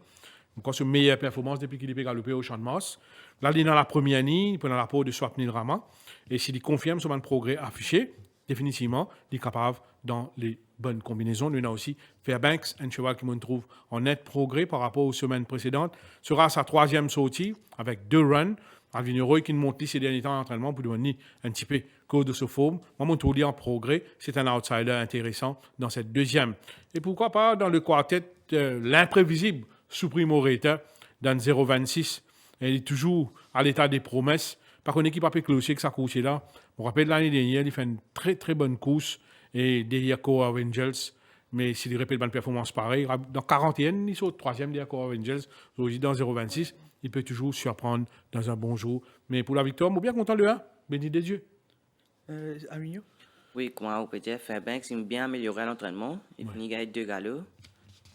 S1: Encore une meilleure performance depuis qu'il est galopé au Champ de Mars. Là, il est dans la première ligne, pendant la peau de Swapnil Rama. Et s'il confirme son progrès affiché, définitivement, il est capable dans les bonnes combinaisons. Nous avons aussi Fairbanks, un cheval qui me trouve en net progrès par rapport aux semaines précédentes. Sera sa 3e sortie avec 2 runs. Alvin Roy qui monte ces derniers temps d'entraînement pour devenir un petit peu code de ce forme. Moi, mon tour en progrès, c'est un outsider intéressant dans cette deuxième. Et pourquoi pas dans le quartet, l'imprévisible Supreme Orator dans 0,26. Elle est toujours à l'état des promesses. Par contre, l'équipe a pu clocher que sa course est là. Je me rappelle l'année dernière, il fait une très très bonne course. Et derrière Core Angels, mais s'il répète une performance pareille, dans 41, il saute 3e derrière Core Angels, aujourd'hui dans 0,26, il peut toujours surprendre dans un bon jour. Mais pour la victoire, je suis bien content le 1, béni des dieux.
S3: Amigno?
S2: Oui, comme on peut dire, Fairbanks, il a bien amélioré l'entraînement. Il finit gagner 2 galops.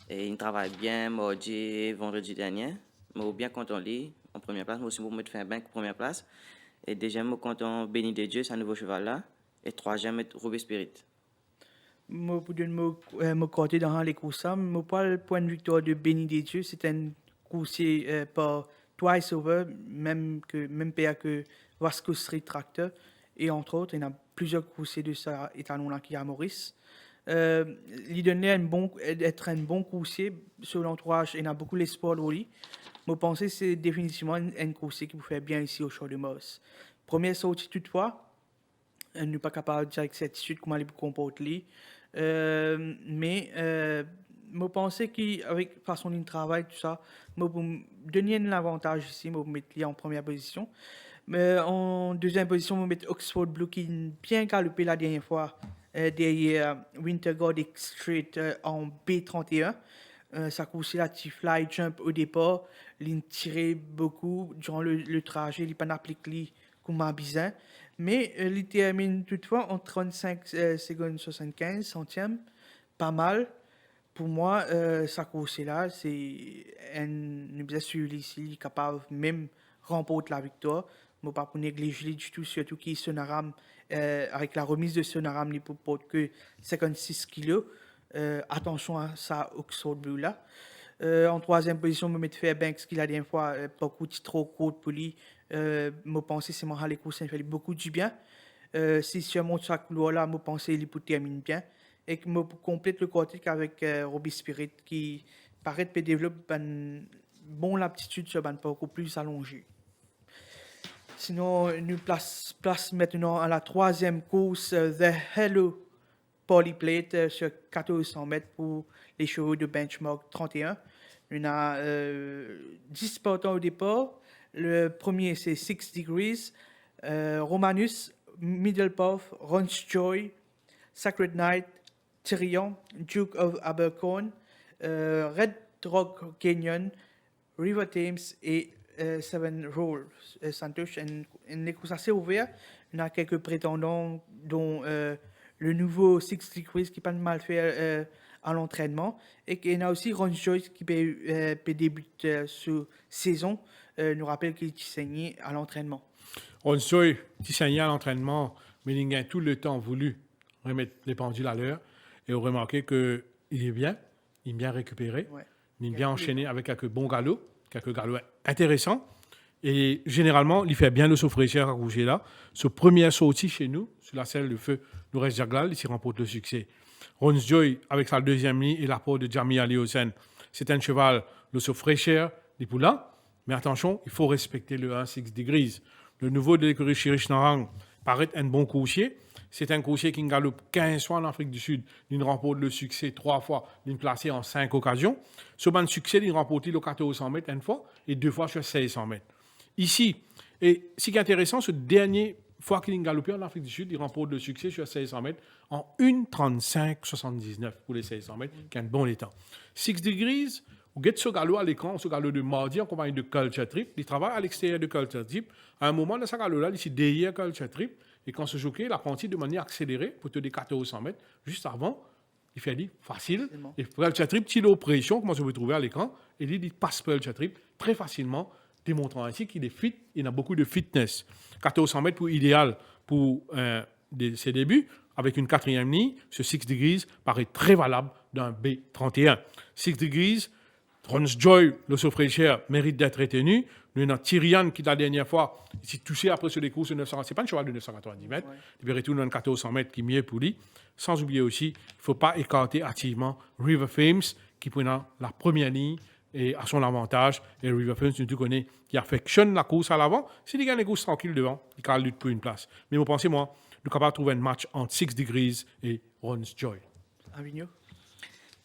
S2: Et il travaille bien mardi et vendredi dernier. Je suis bien content de lui. En première place, moi aussi, je vais mettre Fairbanks en première place. Et deuxième, je suis content béni des dieux, c'est un nouveau cheval là. Et troisième, je vais mettre Ruby Spirit.
S3: Moi, pour me côté dans les courses, moi, pas le point de victoire de Béni des Dieux, c'est un coursier par Twice Over, même père que Vasco Street Tractor, et entre autres, il y a plusieurs courses de ça étalon-là qui est à Maurice. Il donnait être un bon coursier sur l'entourage. Il a beaucoup l'espoir de lui. Je pense que c'est définitivement un coursier qui vous fait bien ici au Champ de Mars. Première sortie toutefois, elle n'est pas capable de dire avec certitude comment il comporte lui. Mais je pense qu'avec façon de travail, tout ça, je vais donner un avantage ici, je vais mettre lui en première position. Mais en deuxième position, je vais mettre Oxford Blue qui a bien galopé la dernière fois derrière Winter Gothic Street en B31. Ça course la petit fly jump au départ, il tirait beaucoup durant le trajet, il n'a pas appliqué comme un bizarre. Mais il termine toutefois en 35 secondes 75 centièmes, pas mal. Pour moi, sa course-là, c'est un sûr ici, capable même remporter la victoire. Je ne vais pas négliger du tout, surtout qu'il Sonaram, avec la remise de Sonaram, il peut porter que 56 kilos. Attention à ça, Oxford Blue là. En troisième position, je me mets Fairbanks, qui la dernière fois, beaucoup trop court pour lui. Je pense que c'est mon les courses, ça fait beaucoup du bien. Si je monte sa couloir là, je pense qu'il peut terminer bien. Et que je complète le côté avec Robbie Spirit, qui paraît de développer une bonne aptitude sur un beaucoup plus allongé. Sinon, nous place maintenant à la troisième course, The Hello Polyplate sur 1400 mètres pour les chevaux de benchmark 31. On a 10 partants au départ. Le premier, c'est 6 Degrees, Romanus, Middle Path, Run's Joy, Sacred Knight, Tyrion, Duke of Abercorn, Red Rock Canyon, River Thames et Seven Rolls. Santos, une course assez ouverte. On a quelques prétendants, dont le nouveau 6 Degrees qui pas mal fait à l'entraînement. Et il y a aussi Ron Joyce qui peut débuter sur saison. Nous rappelle qu'il est saigné à l'entraînement.
S1: Ron Joyce qui saignait à l'entraînement, mais il a tout le temps voulu remettre les pendules à l'heure. Et on remarque qu'il est bien, il est bien récupéré,
S3: Ouais.
S1: il est bien enchaîné avec quelques bons galops intéressants. Et généralement, il fait bien le sauf-fraîcheur à Rouget là. Sa première sortie chez nous, sur la selle de feu Nourès Jaglal, il remporte le succès. Ron Joy, avec sa deuxième ligne et l'apport de Jamie Aliosen, c'est un cheval, le sauf-fraîcheur des poulains. Mais attention, il faut respecter le 1-6 Degrees. Le nouveau de l'écurie Chirish Narang paraît un bon coursier. C'est un coursier qui galope 15 fois en Afrique du Sud. Il remporte le succès 3 fois, il est placé en 5 occasions. Ce bon succès, il remporte le 1400 mètres une fois et 2 fois sur 1600 mètres. Ici, et ce qui est intéressant, ce dernier fois qu'il est galopé en Afrique du Sud, il remporte le succès sur 1600 mètres en 1:35:79 pour les 1600 mètres, qui est un bon état. 6 Degrees, vous avez ce galop à l'écran, ce galop de mardi en compagnie de Culture Trip. Il travaille à l'extérieur de Culture Trip. À un moment de ce galop-là, il est derrière Culture Trip. Et quand ce jockey, il apprenti de manière accélérée pour te des 1400 mètres, juste avant, il fait dit facile. Et Culture Trip, petit lot pression, comment se peut trouver à l'écran, et il passe Culture Trip très facilement, démontrant ainsi qu'il est fit, il a beaucoup de fitness. 1400 mètres pour idéal pour ses débuts, avec une quatrième ligne, ce 6 Degrees paraît très valable d'un B31. 6 Degrees, Ron's Joy, le sauf-fraîcheur, mérite d'être retenu. Nous avons Tyrion qui, la dernière fois, s'est touché après sur les courses de 900. Ce n'est pas un cheval de 990 mètres. Il peut retourner dans 1400 mètres qui est mieux pour lui. Sans oublier aussi, il ne faut pas écarter activement River Fames qui prend la première ligne et à son avantage. Et River Fames, tu connais, qui affectionne la course à l'avant. S'il gagne les courses tranquilles devant, il peut lutter pour une place. Mais vous pensez, moi, nous sommes capables de trouver un match entre 6 Degrees et Ron's Joy.
S3: Avignon.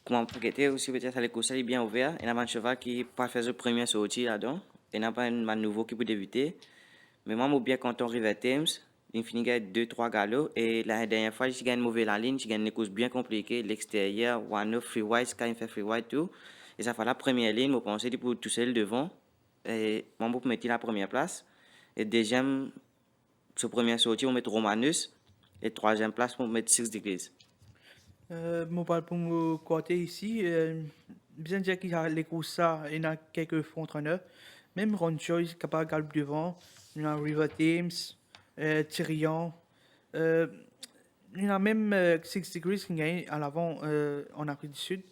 S2: Comment pour aussi peut-être les courses est bien ouvert. Il y a un cheval qui pas fait sa première sortie là-dedans. Il n'y a pas un nouveau qui peut débuter. Mais moi, je suis bien content River Thames. Il finit avec 2-3 galops. Et la dernière fois, il gagne mauvais la ligne. Il gagne une course bien compliquée. L'extérieur, One Free White, quand il fait Free White tout. Et ça fait la première ligne. Je pense qu'il peut toucher le devant. Et moi, je peux mettre la première place. Et deuxième, sur première sortie, on met Romanus. Et troisième place, on met 6 Degrees.
S3: Je parle pour mon côté ici. Bien dire qu'il y a les courses, il y a quelques entraîneurs. Même Ron Joyce capable de galoper devant. Il y a River Thames, Tyrion. Il y a même 6 Degrees qui gagne à l'avant en Afrique du Sud.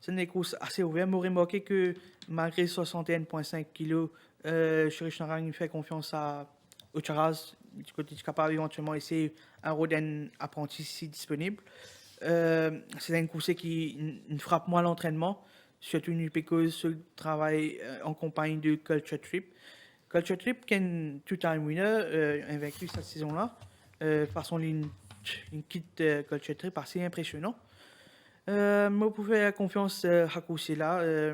S3: C'est une course assez ouverte. J'ai remarqué que malgré 61,5 kg, Chirish Narang fait confiance à Ocharaz. côté du capable éventuellement essayer un rôle d'un apprenti si disponible. C'est une course qui ne frappe moins l'entraînement, surtout parce que ce travail en compagnie de Culture Trip. Culture Trip, qui est un two-time winner, invaincu cette saison-là, par son ligne kit Culture Trip assez impressionnant. Moi, pour faire confiance à course là,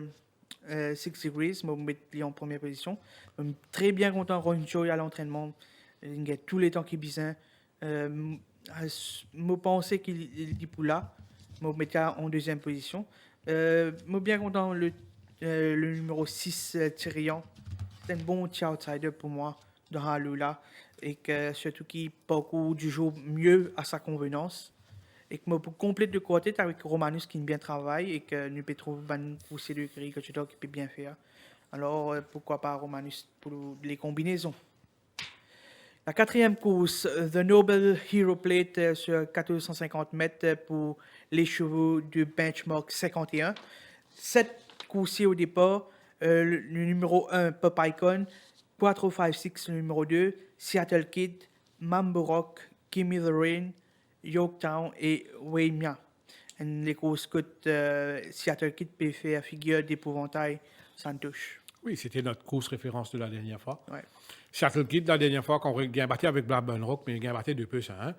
S3: Six Degrees, moi, je mets en première position. Je suis très bien content de Ron Choi à l'entraînement. Il a tous les temps qu'il a besoin. Je pensais qu'il est pour là. Je me mettais en deuxième position. Je suis bien content le numéro 6, Tyrion. C'est un bon petit outsider pour moi dans Haloula. Et que surtout qu'il beaucoup du jour mieux à sa convenance. Et que moi, pour compléter de côté avec Romanus qui bien travaille et que nous pouvons trouver une poussée de gris que tu dois qui peut bien faire. Alors, pourquoi pas Romanus pour les combinaisons. La quatrième course, The Noble Hero Plate sur 1450 mètres pour les chevaux de benchmark 51. Cette course au départ, le numéro 1, Pop Icon, 456, le numéro 2, Seattle Kid, Mambo Rock, Gimme the Rain, Yorktown et Weymia. Les courses que Seattle Kid peut faire figure d'épouvantail sans touche.
S1: Oui, c'était notre course référence de la dernière fois.
S3: Ouais.
S1: Seattle Kid, la dernière fois, quand on a battu avec Blackburn Rock, mais il a battu de peu ça. Hein.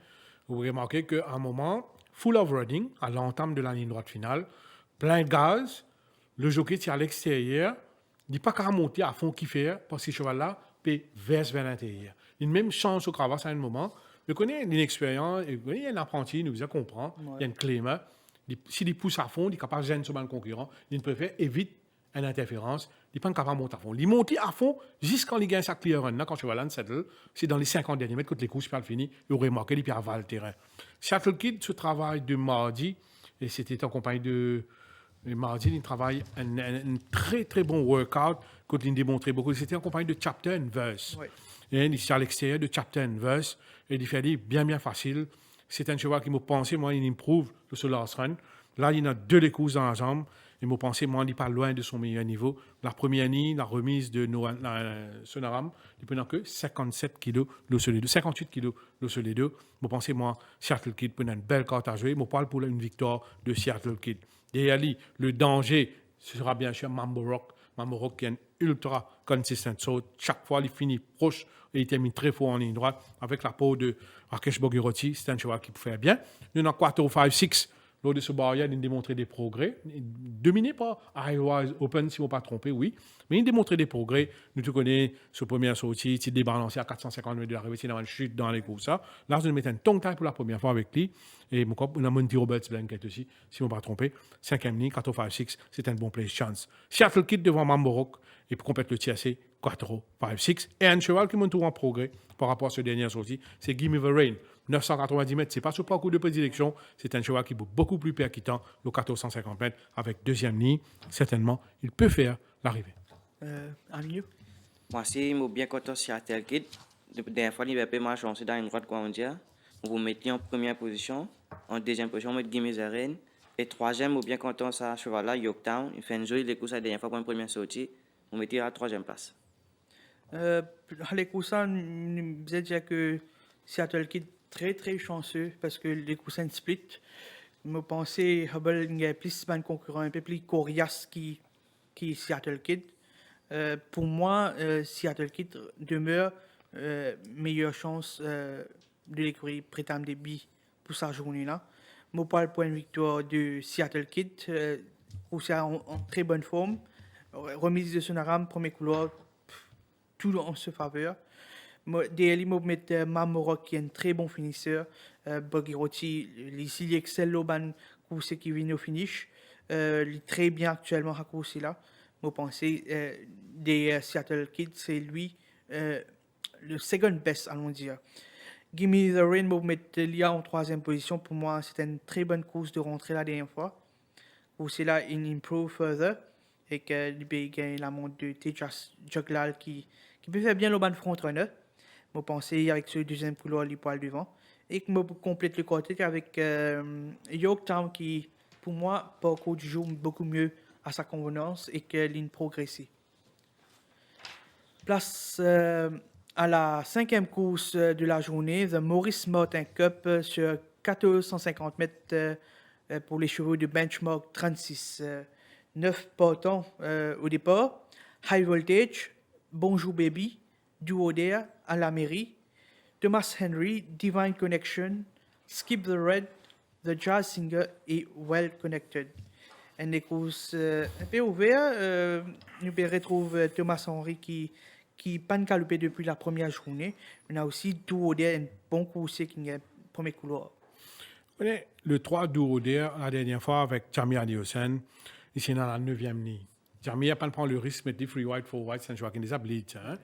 S1: Vous remarquez qu'à un moment, full of running, à l'entame de la ligne droite finale, plein de gaz, le jockey tire à l'extérieur, il n'est pas qu'à monter à fond qui fait, parce que ce cheval-là peut verse vers l'intérieur. Une même chance au cravasse à un moment. Je connais une expérience, il y a un apprenti, il nous a comprendre, il y a un claimer. S'il pousse à fond, il est capable de gêner sur le concurrent, il préfère éviter une interférence, il n'est pas capable de monter à fond. Il monte à fond jusqu'à il gagne sa clear run. Quand je vois là, c'est dans les 50 derniers mètres, quand les courses sont finies, il aurait marqué, il peut avoir le terrain. Seattle Kid, ce travail de mardi, et c'était en compagnie de mardi, il travaille un très très bon workout, quand il démontrait beaucoup. C'était en compagnie de Chapter and Verse.
S3: Ouais.
S1: Et il est à l'extérieur de Chapter and Verse, et il fait dit bien facile. C'est un cheval qui m'a pensé, moi, il improve sur ce last run. Là, il a 2 les courses dans la jambe. Et m'a pensé, moi, il n'est pas loin de son meilleur niveau. La première année, la remise de Sonaram, il peut que 57 kilos, le seul 2, 58 kilos, le seul 2. M'a pensé, moi, Seattle Kid peut une belle carte à jouer. M'a parle pour une victoire de Seattle Kid. Derrière lui, le danger, ce sera bien sûr Mambo Rock. Mambo Rock qui est un ultra consistent saut. Chaque fois, il finit proche et il termine très fort en ligne droite avec la peau de Rakesh Bogiroti. C'est un cheval qui peut faire bien. Nous, dans 4 5 6. Lors de ce barrière, il a démontré des progrès. Dominé par Highwise Open, si je ne me pas trompé, oui. Mais il a démontré des progrès. Nous te connaissons, ce premier sortie, il débalancé à 450 mètres de l'arrivée, il a une chute dans les courses. Là, je vais mettre un tongue taille pour la première fois avec lui. Et on a Monty Roberts Blanket aussi, si je ne me pas trompé. 5e ligne, 4 5 6, c'est un bon place chance. Seattle Kid devant Mambo Rock et pour complète le TSC, 4 5 6. Et un cheval qui monte tout en progrès par rapport à ce dernier sortie, c'est Gimme the Rain. 990 mètres, ce n'est pas sur parcours de prédilection, c'est un cheval qui est beaucoup plus percutant, le 1450 mètres, avec 2e ligne. Certainement, il peut faire l'arrivée.
S3: Aliou?
S2: Moi aussi, je suis bien content sur Seattle Kid. La dernière fois, il avait ma chance dans une droite, quoi on dit. On vous mettait en première position. En deuxième position, on met Gimme the Rain. Et troisième, je suis bien content sur ce cheval-là, Yorktown. Il fait une jolie les courses la dernière fois pour une première sortie. On mettait à la 3e place.
S3: Les coussins, je dire que Seattle Kid très chanceux parce que les coussins split. Je pensais Hubble il y a plus de concurrent un peu plus coriace qui Seattle Kid. Pour moi, Seattle Kid demeure meilleure chance de l'écurie prétendre débit pour sa journée-là. Moi, par le point de victoire de Seattle Kid, en très bonne forme. Remise de Sonaram, premier couloir, tout en sa faveur. Derrière lui, je mets Mamorok qui est un très bon finisseur. Bogiroti, il excelle au ban course qui vient au finish. Il est très bien actuellement à course là. Je pense des Seattle Kids, c'est lui le second best, allons dire. Gimme the Rain, je mets Lia en 3e position. Pour moi, c'était une très bonne course de rentrée la dernière fois. Course là, il improve further. Et qu'il peut gagner la montre de Tejas Joglal qui peut faire bien le ban front runner. Je pense avec ce 2e couloir, les poils devant. Et que je complète le côté avec Yorktown qui, pour moi, parcours du jour beaucoup mieux à sa convenance et que ligne progressée. Place à la 5e course de la journée, The Maurice Martin Cup sur 1450 mètres pour les chevaux de benchmark 36. 9 partants au départ. High Voltage, Bonjour Baby, Duo Dare, à la mairie, Thomas Henry, Divine Connection, Skip the Red, The Jazz Singer et Well Connected. Et les courses un peu ouvertes, nous retrouvons Thomas Henry qui pas galopé depuis la première journée. On a aussi Duo Dare, un bon coursier qui est premier couloir.
S1: Le 3 Douroder, la dernière fois avec Jamie Adiosen, ici dans la 9e ligne. Jamie n'a pas prendre le risque de mettre des free white, for white, sans jouer avec des ablites. Hein?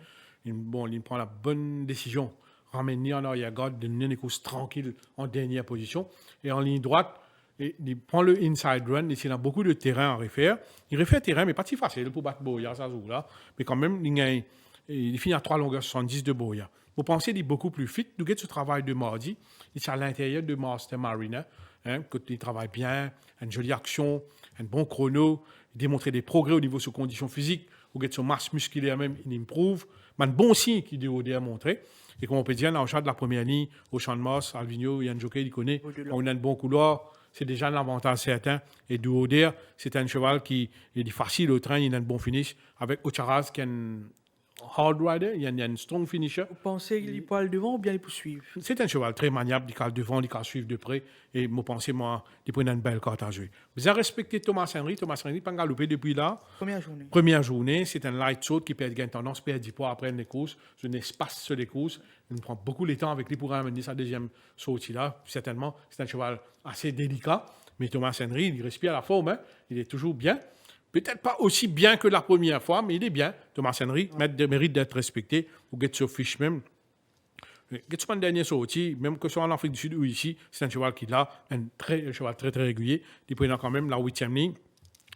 S1: Il prend la bonne décision. Ramener en arrière-garde, donner une course tranquille en dernière position. Et en ligne droite, il prend le inside run. Ici, il a beaucoup de terrain à refaire. Il refait terrain, mais pas si facile pour battre Boya, ça joue là. Mais quand même, il finit à 3 longueurs 70 de Boya. Vous pensez qu'il est beaucoup plus fit. Nous avons ce travail de mardi. Il est à l'intérieur de Master Marina. Hein, il travaille bien, une jolie action, un bon chrono. Il démontre des progrès au niveau de ses conditions physiques. Vous avez son masse musculaire même, il improve. Mais un bon signe qu'il a montré. Et comme on peut dire, dans le champ de la première ligne, au champ de Moss, Alvino, Yann Jockey, il connaît. On a un bon couloir. C'est déjà un avantage certain. Et Douoder, c'est un cheval qui est facile au train, il a un bon finish. Avec Ocharaz, qui est un hard rider, il y a un strong finisher.
S3: Vous pensez qu'il peut aller devant ou bien il peut suivre?
S1: C'est un cheval très maniable, il cale devant, il cale suivre de près. Et moi, pensez, il prend une belle carte à jouer. Vous avez respecté Thomas Henry. Thomas Henry, pas galopé depuis là. Première journée, c'est un light shot qui perd tendance, perd 10 poids après les courses. C'est un espace sur les courses. Il prend beaucoup de temps avec lui pour amener sa deuxième sortie là. Certainement, c'est un cheval assez délicat. Mais Thomas Henry, il respire la forme. Hein. Il est toujours bien. Peut-être pas aussi bien que la première fois, mais il est bien. Thomas Henry mérite d'être respecté. Vous get sur fiche même. Getson dernier sorti, même que ce soit en Afrique du Sud ou ici, c'est un cheval qui a un cheval très très régulier. Il prend quand même la 8e ligne.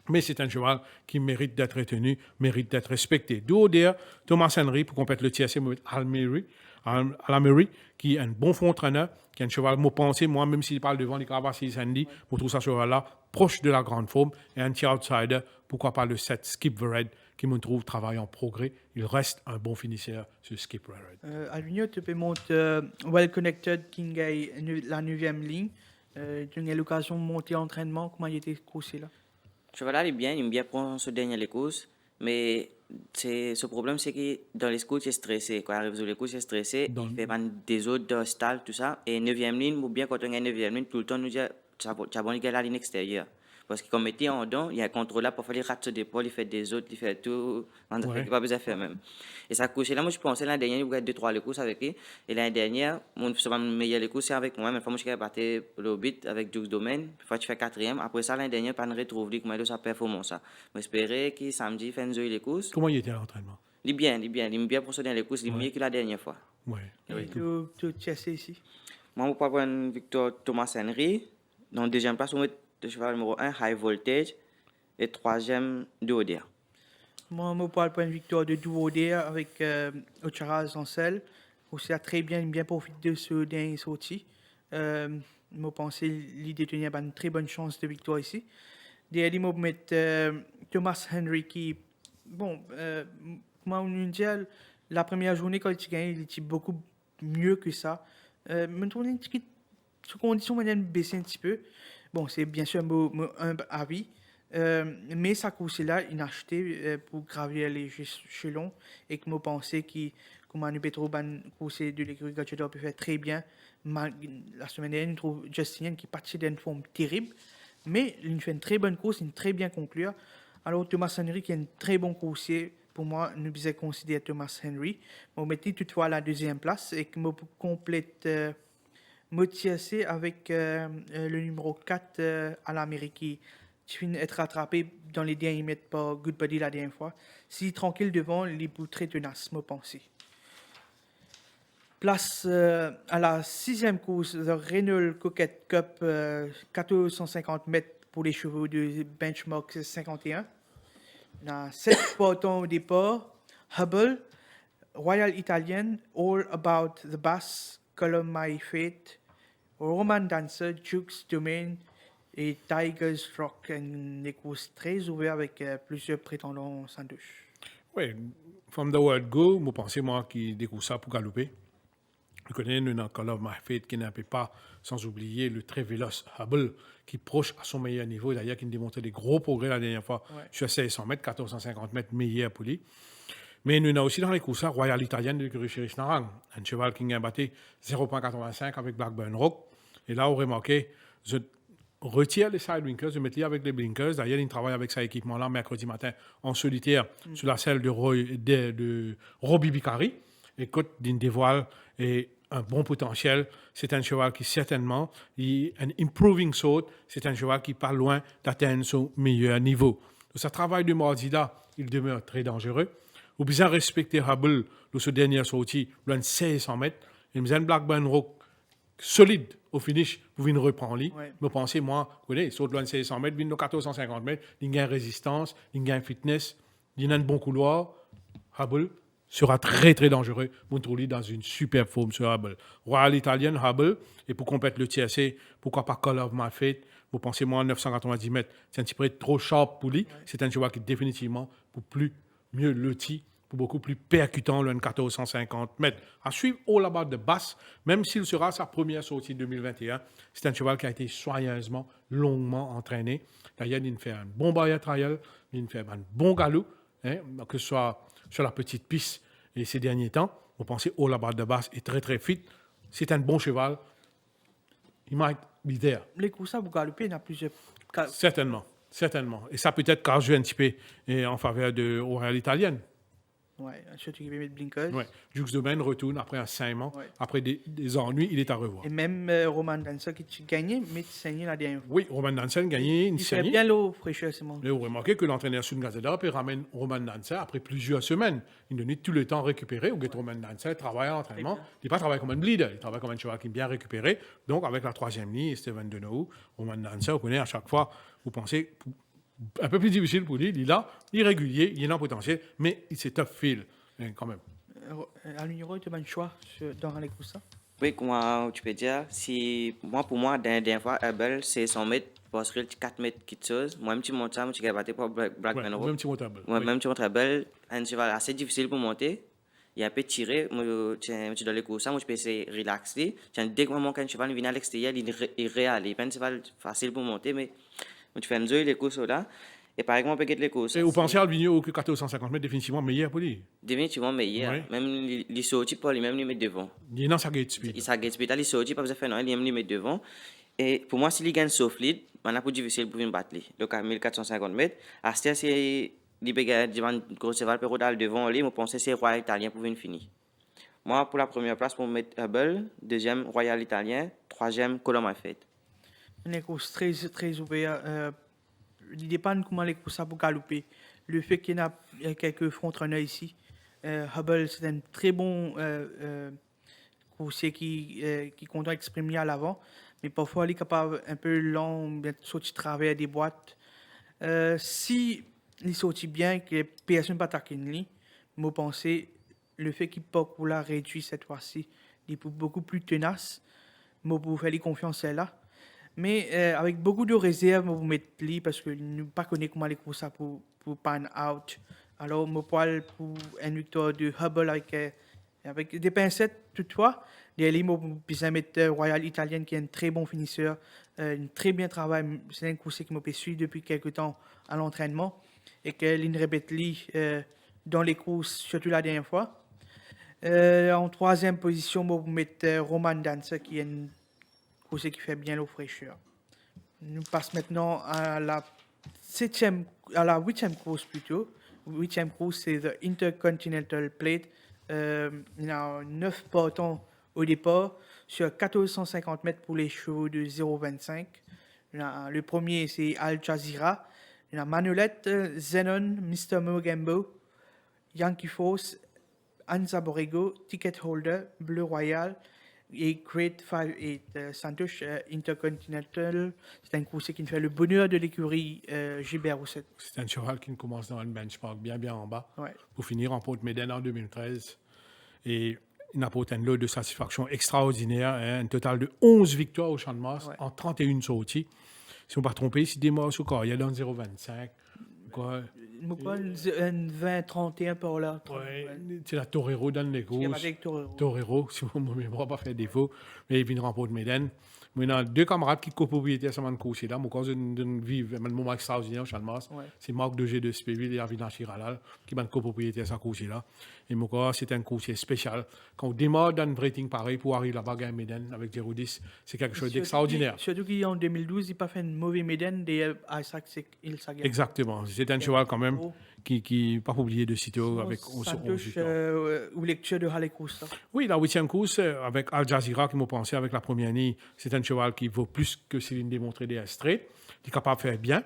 S1: Mais c'est un cheval qui mérite d'être retenu, mérite d'être respecté. D'où d'ailleurs, Thomas Henry, pour compléter le TSC, Al-Mary, qui est un bon fond entraîneur, qui est un cheval, moi pensé, moi, même s'il parle devant les Carabassi Sandy, pour tout ça cheval-là, proche de la grande forme, et un petit outsider, pourquoi pas le 7 Skip the Red, qui me trouve travaille en progrès. Il reste un bon finisseur, ce Skip the Red.
S3: Alvino, tu peux montrer Well Connected, qui est la 9e ligne. Tu as l'occasion de monter l'entraînement, comment il était coursé là?
S2: Le cheval est bien, il aime bien prendre ce dernier les courses, mais ce problème, c'est que dans les courses, il est stressé. Quand il arrive sur les courses, il est stressé, il fait des autres de stall, tout ça. Et 9e ligne, ou bien quand on a 9e ligne, tout le temps, nous dit, tu as bon, il a la ligne extérieure. Parce que comme il est en don, il y a un contrôleur, parfois il rate d'épaule, il fait des autres, il fait tout, il n'a pas besoin de faire même. Et ça couche là, moi je pensais l'année dernière, il y a 2-3 les courses avec lui. Et l'année dernière, mon meilleur les courses c'est avec moi, mais fois moi je suis parti le bit avec Dukes Domaine, fois tu fais 4e. Après ça, l'année dernière, pas de retrouver comment il a sa performance. J'espérais qu'il samedi fait une les courses.
S1: Comment il était à l'entraînement?
S2: Il est bien, il aime bien procéder les courses, il est mieux que la dernière fois.
S1: Oui.
S3: Tu as ici?
S2: Moi, je vais prendre Victor Thomas Henry. Dans la deuxième place, on met le cheval numéro 1, High Voltage, et 3e, Douoder.
S3: Moi, je parle pour une victoire de Douoder avec Ocharaz en selle. Aussi, a très bien profité de ce dernier sorti. Je pense que l'idée tenait une très bonne chance de victoire ici. Derrière, je vais mettre Thomas Henry qui, bon, moi, on dit, la première journée, quand il gagne, il était beaucoup mieux que ça. Maintenant, sous condition, on baisser un petit peu. Bon, c'est bien sûr un avis, mais ça course-là, il a acheté pour gravir les échelons et que je pensais que, comme Manu Petro, ban course de l'écurie Gachador peut faire très bien. La semaine dernière, on trouve Justin qui est parti d'une forme terrible, mais il fait une très bonne course, une très bien conclure. Alors, Thomas Henry, qui est un très bon coursier, pour moi, nous devons considérer Thomas Henry. On mettait toutefois à la 2e place et que je complète. Motiacé avec le numéro 4 à l'Amérique qui finit d'être rattrapé dans les derniers mètres par Goodbody la dernière fois. Si tranquille devant, il est très tenace, je pense. Place à la 6e course, le Renault Coquette Cup, 1450 mètres pour les chevaux de benchmark 51. On a 7 partants au départ. Hubble, Royal Italian, All About the Bass, Column My Fate, Roman Dancer, Duke's Domain et Tiger's Rock. Une course très ouverte avec plusieurs prétendants sans douche.
S1: Oui, from the word go, je pense moi qui découvre ça pour galoper. Je connais un Call of My Fate qui n'a pas, sans oublier le très véloce Hubble, qui est proche à son meilleur niveau, d'ailleurs qui a démontré des gros progrès la dernière fois sur 1600 mètres, 1450 mètres meilleur pour lui. Mais nous avons aussi dans les courses Royal Italienne de Chériche Narang, un cheval qui a battu 0,85 avec Blackburn Rock. Et là, on remarqué, je retire les side blinkers, je mets les avec les blinkers. D'ailleurs, il travaille avec cet équipement-là mercredi matin en solitaire sur la selle de Robbie Bicari. Écoute, d'une dévoile et un bon potentiel. C'est un cheval qui certainement, un improving sort, c'est un cheval qui n'est pas loin d'atteindre son meilleur niveau. De ce travail de mardi là, il demeure très dangereux. Ou bien respecter Hubble, de ce dernier sorti, loin de 1600 mètres. Il me dit un Blackburn Rock solide au finish pour venir reprendre lui. Je pense, moi, vous connaissez, saute loin de 1600 mètres, vient de 1450 mètres, il y a une résistance, il y a une fitness, il y a un bon couloir. Hubble sera très très dangereux pour trouver dans une superbe forme sur Hubble. Royal Italian, Hubble, et pour compléter le TSC, pourquoi pas Call of My Fate, vous pensez moi 990 mètres, c'est un petit peu trop sharp pour lui, c'est un cheval qui définitivement pour plus mieux loti, pour beaucoup plus percutant le 1450 mètres. À suivre au là-bas de basse, même s'il sera sa première sortie 2021, c'est un cheval qui a été soigneusement, longuement entraîné. D'ailleurs, il fait un bon barrière trial, il fait un bon galop, hein, que ce soit sur la petite piste et ces derniers temps. Vous pensez au là-bas de basse est très très fit. C'est un bon cheval. Il might be there.
S3: Les courses pour galoper, il y a plusieurs cas.
S1: Certainement. Certainement. Et ça peut-être car je un petit peu en faveur de Royal Italienne.
S3: Oui, surtout qu'il va mettre blinkers.
S1: Ouais. Jux Domaine retourne après un saignement, après des ennuis, il est à revoir.
S3: Et même Roman Dancer qui a gagné, mais il saignait la dernière fois.
S1: Oui, Roman Dancer a gagné une
S3: Il fait
S1: saignée.
S3: bien l'eau fraîcheur, c'est mon.
S1: Et vous remarquez que l'entraîneur Sun Gazeda ramène Roman Dancer après plusieurs semaines. Il donne tout le temps récupéré. Ou Roman Dancer travaille à l'entraînement. Il n'est pas travaillé comme un bleeder, il travaille comme un cheval qui est bien récupéré. Donc, avec la troisième ligne, Steven Deneau, Roman Dancer, vous connaissez à chaque fois, vous pensez, un peu plus difficile pour lui, il est là, irrégulier, il est dans le potentiel, mais c'est tough feel, quand même.
S3: À l'Union, tu as un choix dans les courses.
S2: Oui, comment tu peux dire, si pour moi, dernière fois, Hubble, c'est 100 mètres, parce que 4 mètres qui te chose. Moi, je monte ça, je suis battu pour Blackburn Rock.
S1: Même petit montable.
S2: Même si on Hubble, un cheval assez difficile pour monter. Il y a un peu tiré, moi, je suis dans les courses, moi, je peux essayer de relaxer. Dès que un cheval vient à l'extérieur, il réalise. Il n'est pas un cheval facile pour monter, mais tu fais un jeu, les courses là. Et par exemple, on peut get les courses.
S1: Et vous pensez à Albino que 1450 mètres, définitivement meilleur pour lui?
S2: Définitivement meilleur.
S1: Oui.
S2: Même les sorties, pour lui-même, il met devant.
S1: Il est dans sa gate speed.
S2: Il s'agit de les sorties, pas besoin de faire non, il met devant. Et pour moi, s'il gagne sauf lead, on a plus difficile pour battre lui. Donc à 1450 mètres, à ce stade, c'est devant gros cheval pour devant lui, je pense que c'est Royal Italien pour finir. Moi, pour la première place, pour mettre Hubble, deuxième Royal Italien, troisième Call of My Fate.
S3: Une course très, très ouverte. Il dépend de comment les courses pour galoper. Le fait qu'il y a quelques frontrunners ici, Hubble, c'est un très bon coursier qui compte exprimer à l'avant, mais parfois il est capable un peu lent, bien sortir de travers des boîtes. Si il sortit bien, que personne ne peut attaquer lui, je pense le fait qu'il peut la réduire cette fois-ci, il est beaucoup plus tenace. Je peux faire confiance là. Mais avec beaucoup de réserves, vous mettez lui parce que nous ne connaissons pas comment les courses pour pan out. Alors, je parle pour une victoire de Hubble avec des pincettes toutefois. Derrière, je peux mettre Royal Italienne qui est un très bon finisseur, un très bien travail. C'est un course qui m'a suivi depuis quelques temps à l'entraînement et qu'il répète dans les courses, surtout la dernière fois. En troisième position, je vais mettre Roman Dancer qui est un course qui fait bien l'eau fraîcheur. Nous passons maintenant à la huitième course plutôt. Huitième course, c'est the Intercontinental Plate. Il y a 9 partants au départ sur 1450 mètres pour les chevaux de 0,25. Le premier, c'est Al Jazeera. Il y a Manolette, Zenon, Mr. Mogambo, Yankee Force, Anza Borrego, Ticket Holder, Bleu Royal et Great 5-8 Santos Intercontinental. C'est un course qui fait le bonheur de l'écurie Gilbert Rousset.
S1: C'est un cheval qui commence dans un benchmark bien en bas
S3: Ouais.
S1: pour finir en Porte Médène en 2013. Et il apporte un lot de satisfaction extraordinaire, hein, un total de 11 victoires au champ de masse en 31 sorties. Si on ne pas tromper, si des morts sous corps, il y a dans 0,25. quoi.
S3: Je crois un 20-31 par là.
S1: Ouais, c'est la Torero dans les
S3: Il y a pas
S1: courses.
S3: avec Torero.
S1: Torero, si mon mémoire pas fait défaut, mais il vient de remporter Méden. Moi, j'ai deux camarades qui copropriétaires sur mon course là. Mon cousin vivre un moment extraordinaire au Chalmas.
S3: Ouais.
S1: C'est Marc de G de Spéville et Avinan Chiralal qui sont copropriétaires sur course là. Et mon cousin, c'est un course spécial. Quand on démarre dans un rating pareil pour arriver là-bas à Méden avec 0,10, c'est quelque chose d'extraordinaire.
S3: Surtout qu'en 2012, il n'a pas fait une mauvaise médaille et Isaac, il s'est gagné.
S1: Exactement. C'est un cheval quand même qui pas oublié de citer avec
S3: Ça touche aux lectures de Halle Costa.
S1: Oui, la 8e course avec Al Jazeera qui m'a pensé avec la première année, c'est un cheval qui vaut plus que Céline démontré des straight, qui est capable de faire bien.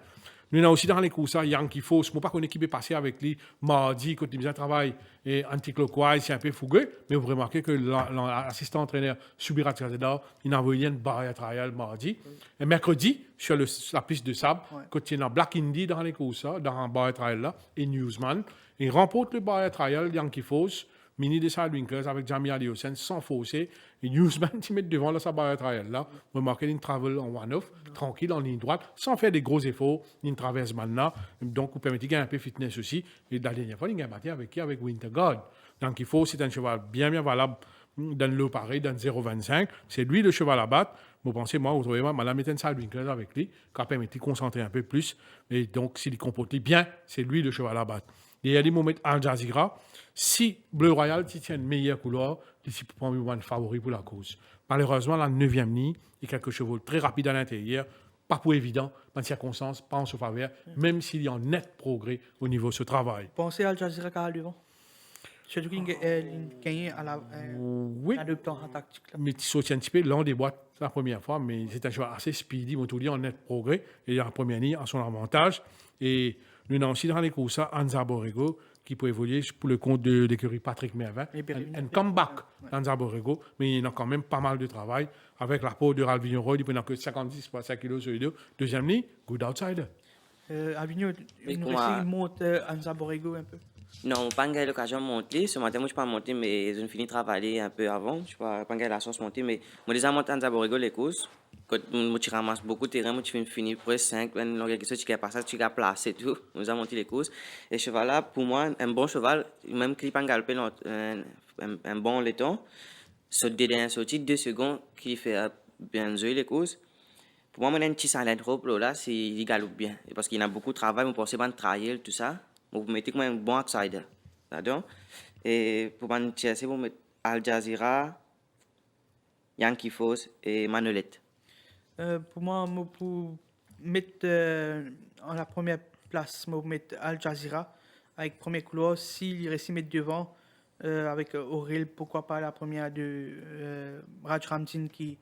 S1: Nous avons aussi dans les courses, Yankee Foss, je ne sais pas qu'on équipe est passé avec lui mardi, quand il faisait un travail et anti-clockwise, c'est un peu fougueux, mais vous remarquez que l'assistant entraîneur Subira Tradeda, il a envoyé une barrière trial mardi. Et mercredi, sur la piste de sable, quand il y a Black Indy dans les courses, dans un barrière trial là, et Newsman, il remporte le barrière trial, Yankee Foss, Mini des Sidewinkers avec Jamie Aliosen sans fausser. Et Newsman, qui met devant là, sa barrière trial là. Remarquez, il travel en one-off, tranquille, en ligne droite, sans faire des gros efforts. Il traverse maintenant. Donc, vous permettez de gagner un peu de fitness aussi. Et la dernière fois, il a battu avec qui? Avec Winterguard. Donc, il faut, c'est un cheval bien valable dans le pareil, dans 0,25. C'est lui le cheval à battre. Vous pensez, moi, vous trouvez, moi, la mettre un Sidewinkers avec lui, qui a permis de concentrer un peu plus. Et donc, s'il comporte bien, c'est lui le cheval à battre. Et il y a des moments Al Jazeera. Si Bleu Royal tient une meilleure couleur, c'est pour moi un favori pour la cause. Malheureusement, la 9e ligne, il y a quelques chevaux très rapides à l'intérieur, pas pour évident, dans les circonstances, pas en sa faveur, même s'il y a un net progrès au niveau de ce travail.
S3: Pensez à Al Jazeera qui a devant. Surtout qu'il a gagné à la adoptant en tactique.
S1: Mais il saute un petit peu l'un des boîtes la première fois, mais c'est un cheval assez speedy, on tout dit en net progrès, et il y a en première ligne à son avantage. Et nous avons aussi dans les courses Anza Borrego, qui peut évoluer pour le compte de l'écurie Patrick Mervin. Un comeback dans Borrego, mais il y a quand même pas mal de travail. Avec l'apport de Ralph Vigneron, il n'a que 56,5 kg sur les deux. Deuxième ligne, good outsider.
S3: Avignon, il monte Anza Borrego un peu.
S2: Non, pas eu l'occasion de monter. Ce matin, moi, je ne suis pas monté, mais j'ai fini de travailler un peu avant. Je n'ai pas eu la chance de monter, mais moi, déjà monté Anza Borrego les courses. Quand tu ramasses beaucoup de terrain, tu finis presque 5, tu as passé, tu as placé tout. Nous avons monté les courses. Et ce cheval-là, pour moi, un bon cheval, même qu'il pas galopé un bon laiton, ce dernier sorti 2 secondes qui fait bien jouer les courses. Pour moi, un petit silent hope là, il galope bien. Et parce qu'il a beaucoup de travail, on pense pas de trial, tout ça. Vous mettez comme un bon outsider. D'accord? Et pour moi, c'est pour mettre Al Jazeera, Yankee Foss et Manolette.
S3: Pour moi, pour mettre en la première place, je vais mettre Al Jazeera avec premier couloir. S'il reste mettre devant, avec Aurel, pourquoi pas la première de Raj Ramtin qui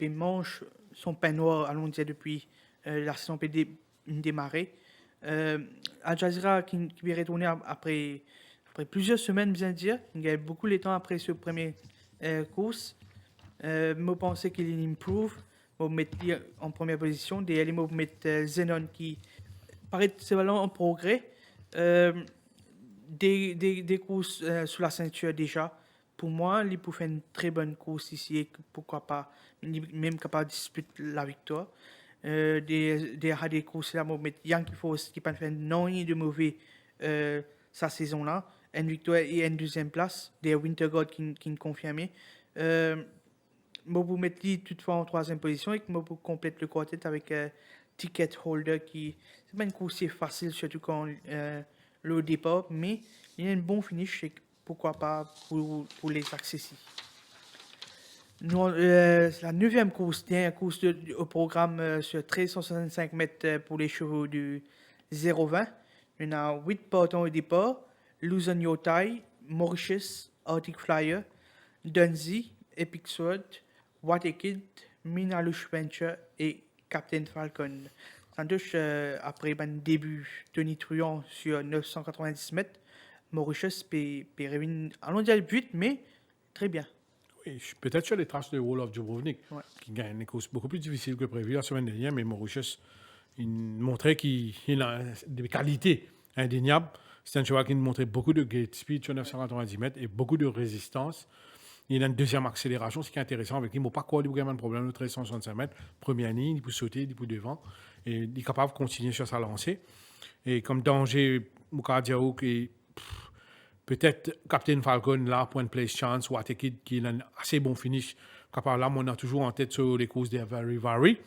S3: mange son pain noir, allons dire, depuis la saison démarrée. Al Jazeera qui est retourné après plusieurs semaines, bien dire. Il y a beaucoup de temps après ce premier course. Je pense qu'il improve. Je vais mettre en première position. Et je vais mettre Zenon qui paraît en progrès. Des courses sous la ceinture déjà. Pour moi, il peut faire une très bonne course ici et pourquoi pas, même capable de disputer la victoire. Des courses là, je vais mettre Yankee Foss qui n'a pas fait non de mauvais sa saison-là. Une victoire et une deuxième place. Des Winterguard qui confirmé. Je vais mettre lui toutefois en troisième position et que je vais compléter le quartet avec Ticket Holder qui c'est pas une course facile surtout quand le départ, mais il y a un bon finish et pourquoi pas pour les accessibles. La 9e course, dernière course au programme sur 1365 mètres pour les chevaux du 0,20. Il y a 8 partants au départ. Luzon Yotai, Mauritius, Arctic Flyer, Dunsey, Epic Sword, Watekid, Minalush Venture et Captain Falcon. Tandis après un début Tony Truant sur 990 mètres, Mauritius peut revenir, allons dire 8, mais très bien.
S1: Oui, peut-être sur les traces de Wall of Dubrovnik, qui gagne une course beaucoup plus difficile que prévu la semaine dernière, mais Mauritius il montrait qu'il a des qualités indéniables. C'est un cheval qui montrait beaucoup de gate speed sur 990 mètres et beaucoup de résistance. Il y a une deuxième accélération, ce qui est intéressant avec lui. Il n'a pas quoi, il a un problème de 1365 mètres. Première ligne, il peut sauter, il peut devant. Et il est capable de continuer sur sa lancée. Et comme danger, Mukadiao, qui peut-être Captain Falcon, là, point de place chance, ou Atekid, qui a un assez bon finish. Capable là, on a toujours en tête sur les courses des Very Vary.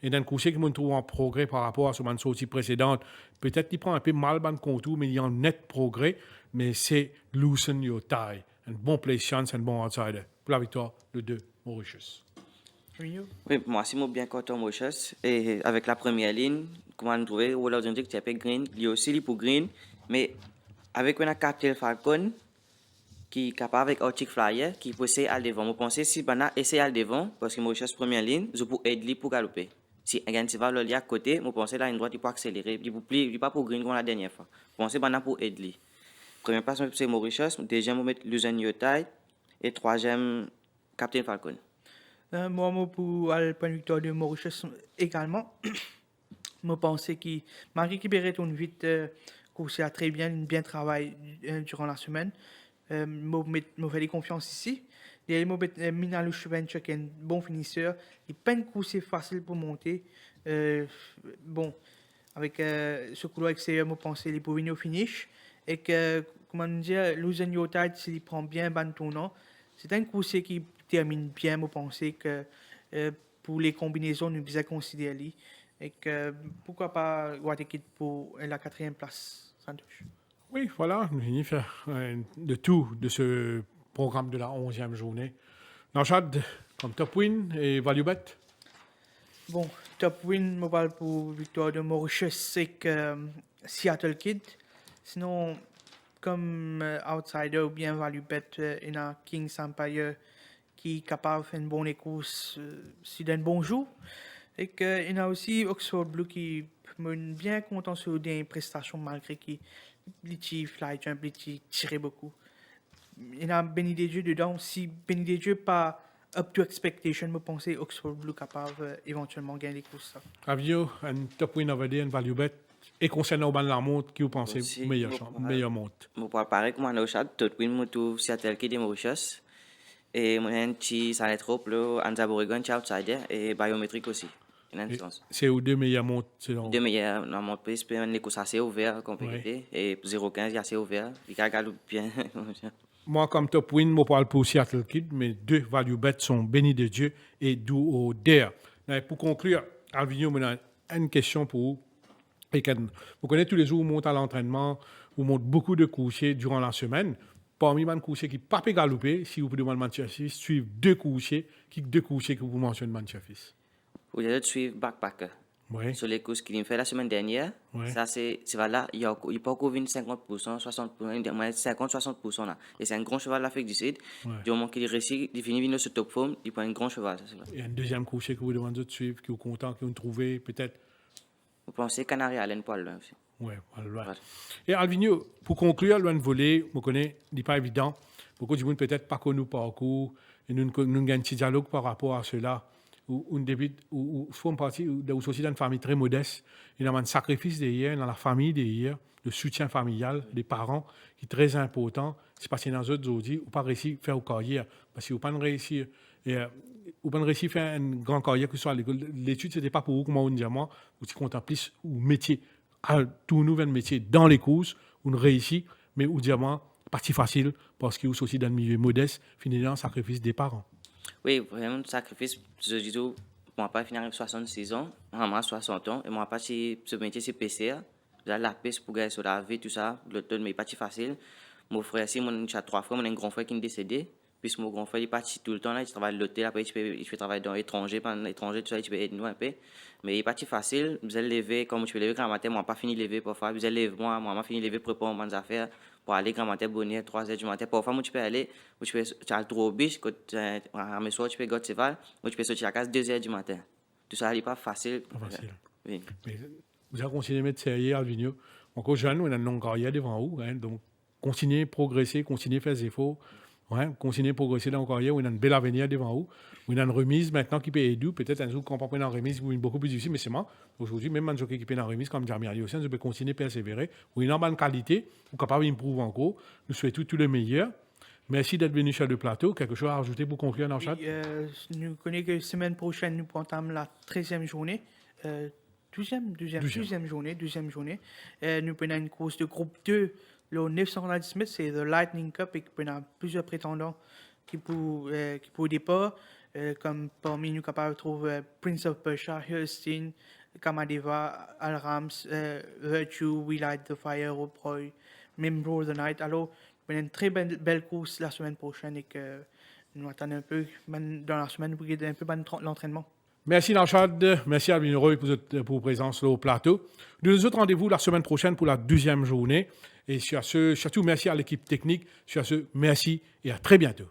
S1: Et dans le course qui me trouve en progrès par rapport à ce sortie précédente, peut-être qu'il prend un peu mal dans le contour, mais il y a un net progrès. Mais c'est loosen your tie. Un bon place chance, un bon outsider. Pour la victoire, le 2, Mauritius.
S3: Oui,
S2: Oui, moi, si je bien content Mauritius, et avec la première ligne, comment on trouve, ou là, on dit que tu as green, il y a aussi les pour green, mais avec un Captain Falcon, qui est capable avec Arctic Flyer, qui peut essayer à devant. Je pense que si on essaie à devant, parce que Mauritius première ligne, je peux aider pour galoper. Si un va le à côté, je pense que la ligne droite, il peut accélérer, il peut pas pour green comme la dernière fois. Je pense que c'est pour aider. Première place, c'est Mauritius, deuxième, on met Luzon Yotai, et troisième, Captain Falcon.
S3: Moi, pour le point de victoire de Mauritius également, je pense que Marie qui retourne vite, course a très bien travaillé durant la semaine. Je fais confiance ici. Et Mina Lushventure qui est un bon finisseur. Il peine course facile pour monter. Bon, avec ce couloir extérieur, je pense qu'il peut venir au finish. Et que, comment dire, Luzon Yotai, s'il prend bien ban tournant, c'est un course qui termine bien, je pense que pour les combinaisons, nous devons considérer. Et que pourquoi pas Watekid pour la 4e place, Santosh.
S1: Oui, voilà, nous venons faire de tout de ce programme de la 11e journée. Nanchad, comme top win et value bet.
S3: Bon, top win, je parle pour victoire de Mauritius, c'est que Seattle Kid. Sinon, comme outsider ou bien value bet, il y a King's Empire qui est capable de faire une bonne course si d'un bon jour. Et qu'il y a aussi Oxford Blue qui est bien content sur des prestations malgré qu'il fly jump, il tire beaucoup. Il y a Béni des Dieux dedans. Si Béni des Dieux pas up to expectation, je pense que Oxford Blue capable éventuellement gagner les courses.
S1: Avio, un top win over there, un value bet. Et concernant Oban Lamonte, qui vous pensez meilleure monte?
S2: Je parle pareil comme un autre top win, je trouve Seattle qui est Mauritius. Et moi, je suis trop le Anza Boregon, qui est outsider, et biométrique aussi.
S1: C'est aux deux meilleures montes selon
S2: deux meilleures dans mon pays, les courses assez ouvertes, compétitivité, et 0,15 est assez ouvert. Il galope bien.
S1: Moi, comme top win, je parle pour Seattle Kid, mais deux value bets sont bénis de Dieu et d'où au DER. Pour conclure, Alvino, maintenant, une question pour vous. Vous connaissez tous les jours, vous montez à l'entraînement, vous montez beaucoup de couchers durant la semaine. Parmi les couchers qui ne peuvent pas galoper, si vous pouvez demander Manchester, suivre deux couchers que vous mentionnez Manchester.
S2: Vous allez suivre Backpacker.
S1: Oui.
S2: Sur les courses qu'il fait la semaine dernière,
S1: oui.
S2: Ça c'est là, il peut encore venir 50%, 50-60% là. Et c'est un grand cheval de l'Afrique du Sud.
S1: Oui.
S2: Du moment qu'il réussit, il finit venir sur top form, il prend un grand cheval. Ça,
S1: et un deuxième coucher que vous demandez de suivre, qui est content, qui vous trouvez peut-être.
S2: Vous pensez Canary Allen pour le aussi.
S1: Oui, voilà. Et Alvino, pour conclure, loin de voler, je connais, ce n'est pas évident. Beaucoup de gens peut-être pas connu parcours, et nous avons un petit dialogue par rapport à cela. Où faut partie où aussi dans une famille très modeste, il y a un sacrifice derrière dans la famille derrière, le soutien familial des parents qui est très important. C'est parce que dans d'autres aujourd'hui, ou pas réussi à faire une carrière parce que ou pas réussi ou pas réussi à faire une grande carrière que ce soit à l'école. L'étude c'était pas pour vous comme on dit moi, ou tu comptes plus ou métier à tout nouvel métier dans les courses, on réussit mais ou dire moi partie facile parce que vous aussi dans le milieu modeste, finalement un sacrifice des parents.
S2: Oui, vraiment un sacrifice. Je dis tout, moi pas finir avec 66 ans, moi 60 ans, et moi pas si ce métier c'est PCR. J'ai la peste pour gagner sur la vie, tout ça, le temps mais pas si facile. Mon frère aussi, j'ai 3 frères, mon un grand frère qui est décédé. Puis mon grand frère il est parti tout le temps là, il travaille à l'hôtel, après il fait travailler dans l'étranger, pendant l'étranger, tout ça, il peut aider nous un peu. Mais il est pas si facile, vous allez lever, comme je peux lever grand matin, moi pas fini de lever parfois, vous allez lever moi fini de lever, préparer mes affaires. Pour aller grand matin, bonnet, 3h du matin. Parfois, moi, tu peux aller, tu as le trou au biche, quand tu peux gâter cheval, tu peux sortir à la case 2h du matin. Tout ça n'est pas facile.
S1: Pas facile.
S2: Oui.
S1: Mais vous avez continué à mettre sérieux, Alvino. Encore jeune, on a une longue carrière devant vous. Hein, donc, continuez à progresser, continuez à faire des efforts. Ouais, continuez à progresser dans la carrière. On a un bel avenir devant vous. On a une remise maintenant qui peut aider. Peut-être un jour, quand on peut prendre une remise, vous beaucoup plus difficile. Mais c'est moi. Aujourd'hui, même un jockey qui peut une remise, comme Jamie Alliosen, je peux continuer à persévérer. On a une bonne qualité. Vous êtes capable d'improver encore. Nous souhaitons tout le meilleur. Merci d'être venu sur le plateau. Quelque chose à rajouter pour conclure dans le chat?
S3: Nous connaissons que la semaine prochaine, nous entamons la 13e journée. 12e journée. Nous prenons une course de groupe 2, le 990 mètres, c'est The Lightning Cup, et nous prenons plusieurs prétendants qui pour au départ, comme parmi nous capables de trouver Prince of Persia, Holstein, Kamadeva, Al Rams, Virtue, We Light the Fire, Roy, même Roll the Night. Alors, nous avons une très belle course la semaine prochaine et que nous attendons un peu dans la semaine pour aider un peu l'entraînement.
S1: Merci Lanchad, merci Alvin Roy pour votre présence au plateau. Nous nous autres rendez-vous la semaine prochaine pour la 12e journée. Et surtout, merci à l'équipe technique. Sur ce, merci et à très bientôt.